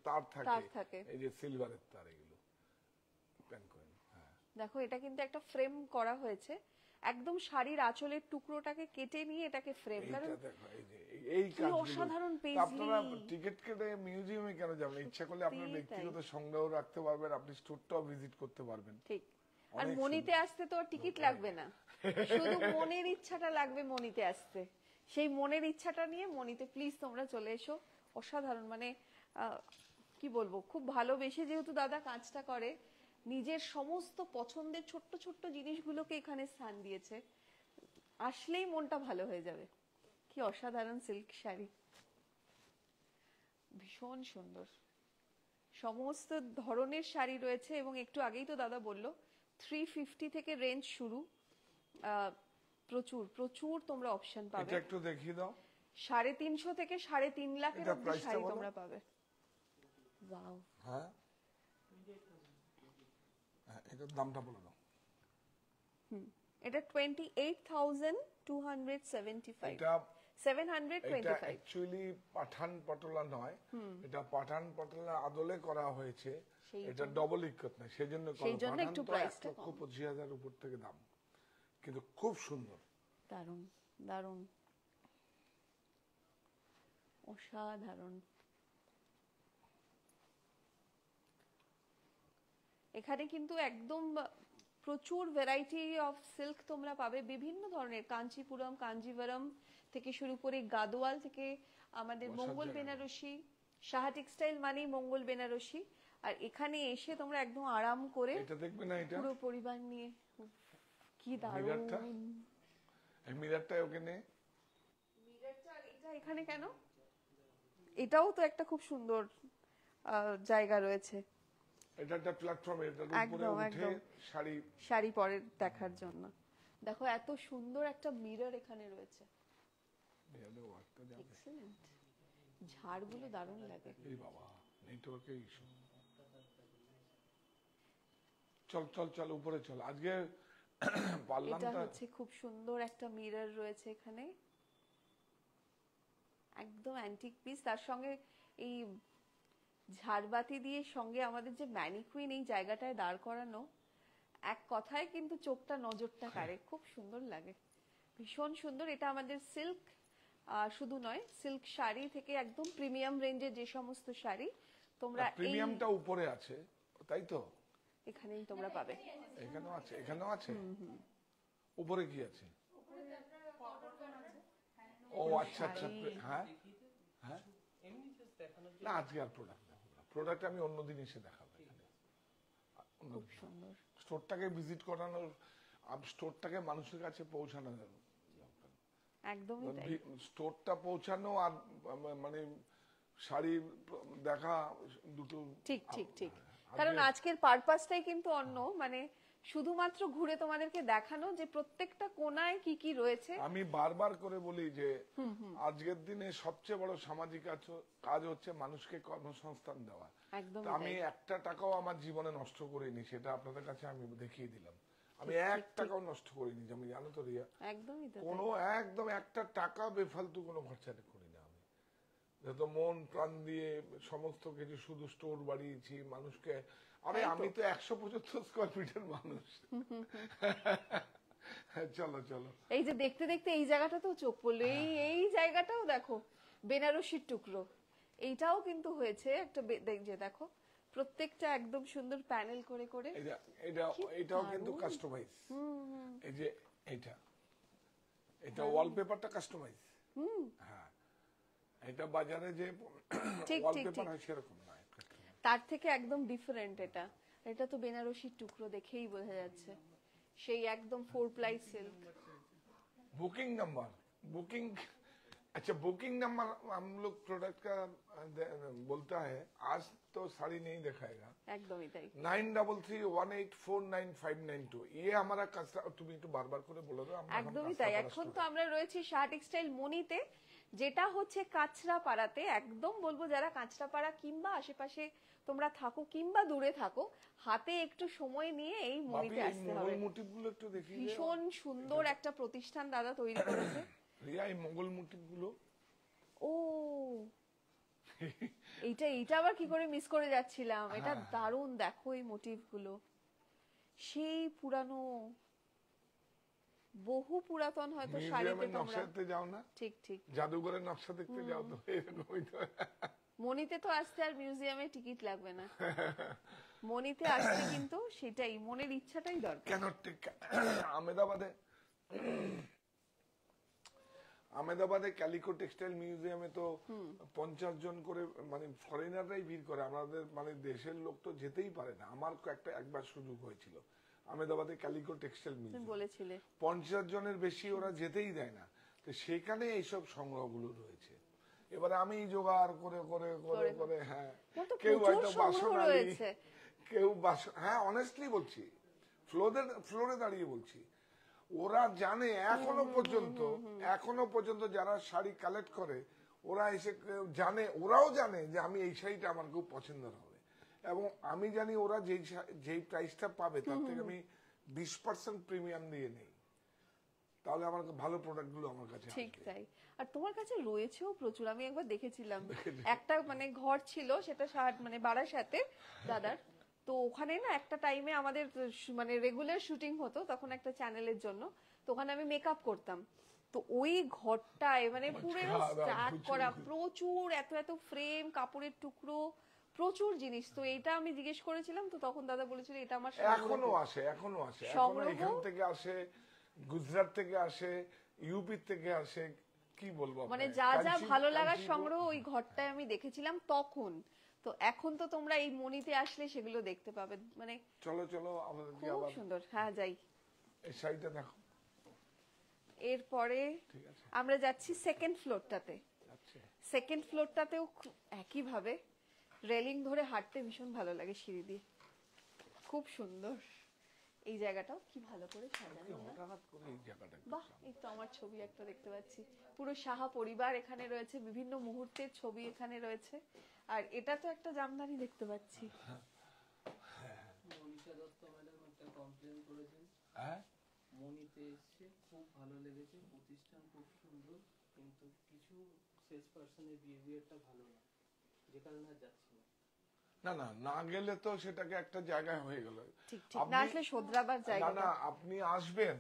তার তার থাকে, থাকে। এই যে সিলভারের তার, এগুলো প্যান করেন। হ্যাঁ, দেখো এটা কিন্তু একটা ফ্রেম করা হয়েছে, একদম শাড়ির আঁচলের টুকরোটাকে কেটে নিয়ে এটাকে ফ্রেম। এইটা কারণ দেখো, এই যে এই কি কাজগুলো অসাধারণ তো paisley। আপনারা টিকিট কেটে মিউজিয়ামে কেন যাবেন? ইচ্ছা করলে আপনার সত্যিই ব্যক্তিগত তাই। সংগ্রহ রাখতে পারবেন, আপনি স্টোরটাও ভিজিট করতে পারবেন। ঠিক। আর অনেক মনিতে সুন্দর। আসতে তো টিকিট লাগবে না, শুধু মনের ইচ্ছাটা লাগবে মনিতে আসতে। সেই মনের ইচ্ছাটা নিয়ে মনিতে প্লিজ তোমরা চলে এসো। অসাধারণ, মানে কি বলবো, খুব ভালোবেসে যেহেতু দাদা কাজটা করে, নিজের সমস্ত পছন্দের ছোট্ট ছোট্ট জিনিসগুলোকে এখানে স্থান দিয়েছে। আসলেই মনটা ভালো হয়ে যাবে। কি অসাধারণ সিল্ক শাড়ি, ভীষণ সুন্দর। সমস্ত ধরনের শাড়ি রয়েছে, এবং একটু আগেই তো দাদা বললো 350 থেকে রেঞ্জ শুরু। প্রচুর প্রচুর তোমরা অপশন পাবে। এটা একটু দেখিয়ে দাও। 350 থেকে 3.5 লাখের এটা অব্দি price টা শাড়ি বলো। তোমরা পাবে। ওয়াও, হ্যাঁ, এটার দামটা বলে দাও। এটা 28,275, এটা 725। অ্যাকচুয়ালি পাঠান পটোলা নয়, এটা পাঠান পটোলা আদলে করা হয়েছে, সেই এটা ডবল ইকত না, সেই জন্য সেই জন্য একটু প্রাইসটা কম। 1,25,000 উপর থেকে দাম, কিন্তু খুব সুন্দর। দারুণ দারুণ, অসাধারণ। এখানে কিন্তু একদম প্রচুর ভ্যারাইটি অফ সিল্ক তোমরা পাবে, বিভিন্ন ধরনের, কাঞ্চিপুরম, কাঞ্জিভারম থেকে শুরু করে গাদোয়াল থেকে আমাদের বসার মঙ্গল জায়গা নেই। বেনারসি। শাহ টেক্সটাইল মানেই মঙ্গল বেনারসি। আর এখানে এসে তোমরা একদম আরাম করে এটা দেখবে না, এটা পুরো পরিবার নিয়ে, উফ, কি মিররটা? দারুণ। এই মিররটা ওখানে, মিররটা এটা এখানে কেন? এটাও তো একটা খুব সুন্দর জায়গা রয়েছে, এটা একটা প্ল্যাটফর্ম, এটার উপরে একদম, উঠে একদম। শাড়ি। শাড়ি পরে দেখার জন্য। দেখো এত সুন্দর একটা মিরর এখানে রয়েছে। দেয়ালে ওয়ার্কটা যাবে। এক্সেলেন্ট, ঝাড়গুলো দারুণ লাগে। এই বাবা, নেটওয়ার্কে ইস্যু। চল চল চল উপরে চল। আজকে এটা পারলামটা হচ্ছে খুব সুন্দর একটা মিরর রয়েছে এখানে, একদম অ্যান্টিক পিস। তার সঙ্গে এই ঝাড়বাতি দিয়ে সঙ্গে আমাদের যে ম্যানিকুইন এই জায়গাটায় দাঁড় করানো, এক কথায় কিন্তু চোখটা নজরটা কাড়ে, খুব সুন্দর লাগে, ভীষণ সুন্দর। এটা আমাদের সিল্ক, শুধু নয়, সিল্ক শাড়ি থেকে একদম প্রিমিয়াম রেঞ্জের যে সমস্ত শাড়ি তোমরা এই প্রিমিয়ামটা উপরে আছে, তাই তো? এখানেই তোমরা পাবে। এখানেও আছে, এখানেও আছে। উপরে কি আছে? ও আচ্ছা আচ্ছা, হ্যাঁ হ্যাঁ। এমনি জাস্ট দেখানোর না আজকে আর প্রোডাক্ট আমি অন্যদিন এসে দেখাবো এখানে। খুব সুন্দর। স্টোরটাকে ভিজিট করানোর, স্টোরটাকে মানুষের কাছে পৌঁছানো যাবে। একদমই তাই। স্টোরটা পৌঁছানো আর মানে শাড়ি দেখা দুটো। ঠিক ঠিক ঠিক, কারণ আজকের পারপাসটাই কিন্তু অন্য, মানে শুধুমাত্র ঘুরে তোমাদেরকে দেখানো যে প্রত্যেকটা কোনায় কি কি রয়েছে। আমি বারবার করে বলি যে আজকের দিনে সবচেয়ে বড় সামাজিক কাজ হচ্ছে মানুষকে কর্মসংস্থান দেওয়া। একদম তা আমি একটা টাকাও আমার জীবনে নষ্ট করিনি, সেটা আপনাদের কাছে আমি দেখিয়ে দিলাম। আমি এক টাকাও নষ্ট করিনি, আমি জানো তো রিয়া, একদমই তো কোনো একদম একটা টাকা বেফালতু কোনো খরচা করি না আমি। যত মন প্রাণ দিয়ে সমস্ত কিছু, শুধু স্টোর বাড়িয়েছি মানুষকে। আরে আমি তো 175 স্কোয়ার ফিটের মানুষ। চলো চলো। এই যে দেখতে দেখতে এই জায়গাটাতেও চোখ পড়লো, এই জায়গাটাও দেখো, বেনারসির টুকরো, এইটাও কিন্তু হয়েছে একটা যে দেখো প্রত্যেকটা একদম সুন্দর প্যানেল করে করে। এটাও কিন্তু কাস্টমাইজ। এই যে এটা ওয়ালপেপারটা কাস্টমাইজ। হ্যাঁ, এটা বাজারে যে ওয়ালপেপার হয় সেরকম না, তার থেকে একদম ডিফারেন্ট। এটা এটা তো বেনারসির টুকরো, দেখেই বোঝা যাচ্ছে, সেই একদম 4 ply সিল্ক। बुकिंग नंबर, अच्छा बुकिंग नंबर हम लोग प्रोडक्ट का बोलता है। आज तो साड़ी नहीं दिखाएगा। একদমই তাই। 9331849592 ये हमारा कस्टमर। তুমি একটু বারবার করে বলে দাও। একদমই তাই। এখন তো আমরা রয়েছি শাহ টেক্সটাইল মনিতে, যেটা হচ্ছে কাঁচরাপাড়াতে। একদম বলবো যারা কাঁচরাপাড়া কিংবা আশেপাশে তোমরা থাকো কিংবা দূরে থাকো, হাতে একটু সময় নিয়ে এই মনিতে আসতে হবে। মোটিভগুলো একটু দেখি। ভীষণ সুন্দর একটা প্রতিষ্ঠান দাদা তৈরি করেছে। রিয়া, এই মোগল মোটিভগুলো, ও এইটা আবার কি করে মিস করে যাচ্ছিলাম। এটা দারুণ, দেখো এই মোটিভগুলো সেই পুরানো, বহু পুরাতন হয়তো শাড়িতে তোমরা নকশাতে যাও না? ঠিক ঠিক, জাদুঘরের নকশা দেখতে যাও তো এরকমই তো। মনিতে তো আসতে আর মিউজিয়ামে টিকিট লাগবে না, মনিতে আসতে কিন্তু সেটাই মনের ইচ্ছাটাই দরকার। কেন আহমেদাবাদে ক্যালিকো টেক্সটাইল মিউজিয়ামে তো 50 জন করে মানে ফরেনাররাই ভিড় করে, আমাদের মানে দেশের লোক তো যেতেই পারে না। আমার একবার সুযোগ হয়েছিল আহমেদাবাদে ক্যালিকো টেক্সটাইল তুমি মিউজিয়াম, বলেছিলে 50 জনের বেশি ওরা যেতেই দেয় না। তো সেখানে এইসব সংগ্রহগুলো রয়েছে। এবারে আমি জোগাড় করে করে করে করে, হ্যাঁ, কেউ হয়তো বাসনালি, কেউ হ্যাঁ অনেস্টলি বলছি, ফ্লোরে দাঁড়িয়ে বলছি, ওরা জানে এখনো পর্যন্ত যারা শাড়ি কালেক্ট করে ওরা এসে জানে, ওরাও জানে যে আমি এই শাড়িটা আমার খুব পছন্দের হবে, এবং আমি জানি ওরা যেই প্রাইসটা পাবে তার থেকে আমি 20% প্রিমিয়াম দিয়ে নেই, তাহলে আমার ভালো প্রোডাক্ট গুলো আমার কাছে ঠিক তাই। আর তোমার কাছে রয়েছেও প্রচুর, আমি একবার দেখেছিলাম একটা মানে ঘর ছিল সেটা মানে বারাসাতে দাদার, তো ওখানে না একটা টাইমে আমাদের মানে রেগুলার শুটিং হতো তখন একটা চ্যানেলের জন্য, তো ওখানে আমি মেকআপ করতাম। তো ওই ঘরটায় মানে পুরো স্টার্ট করা প্রচুর এত এত ফ্রেম, কাপড়ের টুকরো, প্রচুর জিনিস। তো এইটা আমি জিজ্ঞেস করেছিলাম, তো তখন দাদা বলেছিল এটা আমার এখনো আসে এখনো এখান থেকে আসে, গুজরাট থেকে আসে, ইউপি থেকে আসে, কি বলবো মানে যা যা ভালো লাগার সংগ্রহ ওই ঘরটায় আমি দেখেছিলাম তখন। তো এখন তো তোমরা এই মনিতে আসলে সেগুলো দেখতে পাবে। মানে চলো চলো আমাদের খুব সুন্দর। হ্যাঁ যাই, এই শাড়িটা দেখো। এরপরে আমরা যাচ্ছি সেকেন্ড ফ্লোরটাতে। সেকেন্ড ফ্লোরটাতেও একই ভাবে রেলিং ধরে হাঁটতে ভীষণ ভালো লাগে, সিঁড়ি দিয়ে, খুব সুন্দর। এই জায়গাটাও কি ভালো করে সাজানো না? হঠাৎ করে এই জায়গাটা বাহ, এই তো আমার ছবি একটা দেখতে পাচ্ছি। পুরো সাহা পরিবার এখানে রয়েছে, বিভিন্ন মুহূর্তের ছবি এখানে রয়েছে। আর এটা তো একটা জামদানি দেখতে পাচ্ছি। মনীষা দত্ত ম্যাডাম একটা কমপ্লেন করেছেন, হ্যাঁ মনিতে এসছে খুব ভালো লেগেছে, প্রতিষ্ঠান খুব সুন্দর, কিন্তু কিছু সেলস পার্সনের বিহেভিয়ারটা ভালো না, যে কারণে আর যাচ্ছি না। না না না গেলে তো সেটাকে একটা জায়গায় হয়ে গেল। ঠিক ঠিক, না আসলে শোধরাবার না জায়গা। না আপনি আসবেন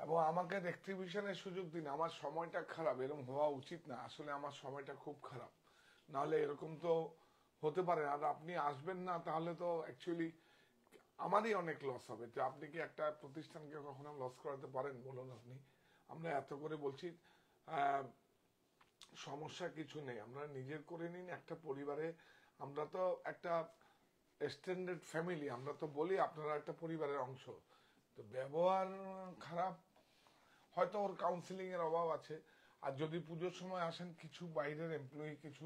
এবং আমাকে রেক্টিভিশনের সুযোগ দিন। আমার সময়টা খারাপ, এরকম হওয়া উচিত না। আসলে আমার সময়টা খুব খারাপ, নাহলে এরকম তো হতে পারে। আর আপনি আসবেন না তাহলে তো অ্যাকচুয়ালি আমারই অনেক লস হবে। তো আপনি কি একটা প্রতিষ্ঠানকে কখনো লস করাতে পারেন বলুন আপনি? আমরা এত করে বলছি, আহ, সমস্যা কিছু নেই, আমরা নিজের করে নিন একটা পরিবারে। আমরা তো একটা এক্সটেন্ডেড ফ্যামিলি, আমরা তো বলি আপনারা একটা পরিবারের অংশ। তো ব্যবহার খারাপ, হয়তো ওর কাউন্সিলিং এর অভাব আছে। আর যদি পুজোর সময় আসেন, কিছু বাইরের এমপ্লয়ি কিছু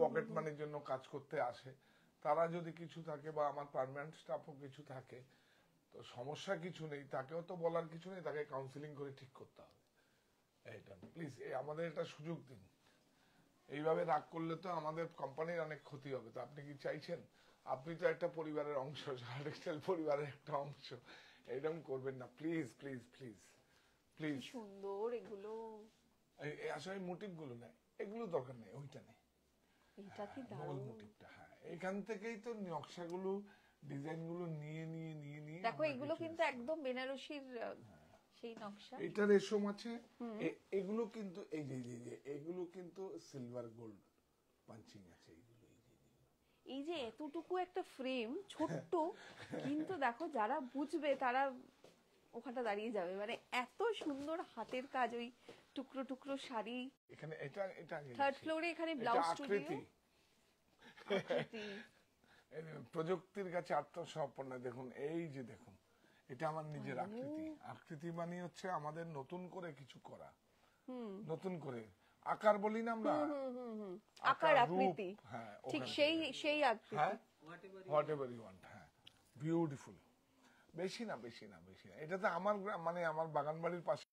পকেট মানির জন্য কাজ করতে আসে, তারা যদি কিছু থাকে বা আমার পার্মানেন্ট স্টাফও কিছু থাকে, তো সমস্যা কিছু নেই, তাকেও তো বলার কিছু নেই, তাকে কাউন্সিলিং করে ঠিক করতে হবে। এইটা প্লিজ আমাদের এটা সুযোগ দিন। এইভাবে রাগ করলে তো আমাদের কোম্পানির অনেক ক্ষতি হবে। তো আপনি কি চাইছেন? আপনি তো একটা পরিবারের অংশ, সাহা টেক্সটাইল পরিবারের একটা অংশ। এরকম করবেন না প্লিজ প্লিজ প্লিজ প্লিজ। কি সুন্দর এগুলো, আসলে মোটিভ গুলো নেই, এগুলো দরকার নেই, ওইটা নেই। এটা কি মূল দারুণ। মোটিভটা, হ্যাঁ, এখান থেকেই তো নকশাগুলো ডিজাইন গুলো নিয়ে নিয়ে নিয়ে নিয়ে দেখো আমরা এগুলো কিছু কিন্তু একদম বেনারসির সেই নকশা। এটা রেশম আছে, এগুলো কিন্তু এই যে এগুলো কিন্তু সিলভার গোল্ড পাঞ্চিং আছে এগুলো। এই যে এতটুকু একটা ফ্রেম ছোট্ট, কিন্তু দেখো যারা বুঝবে তারা ওখানটা দাঁড়িয়ে যাবে। মানে এত সুন্দর হাতের কাজ, ওই টুকরো টুকরো শাড়ি। এখানে এটা এটা থার্ড ফ্লোরে এখানে ব্লাউজ স্টুডিও। এই প্রযুক্তির কাছে আত্মসমর্পণ। দেখুন এই যে দেখুন, এটা আমার নিজের আকৃতি। আকৃতি মানে হচ্ছে আমাদের নতুন করে কিছু করা, নতুন করে আকার বলি না আমরা, আকার রূপ, আকৃতি, হ্যাঁ, ঠিক ওখানে সেই থেকে। সেই আকৃতি। হ্যাঁ, what whatever you want, হ্যাঁ, বিউটিফুল। বেশি না বেশি না বেশি না, এটা তো আমার মানে আমার বাগান বাড়ির পাশে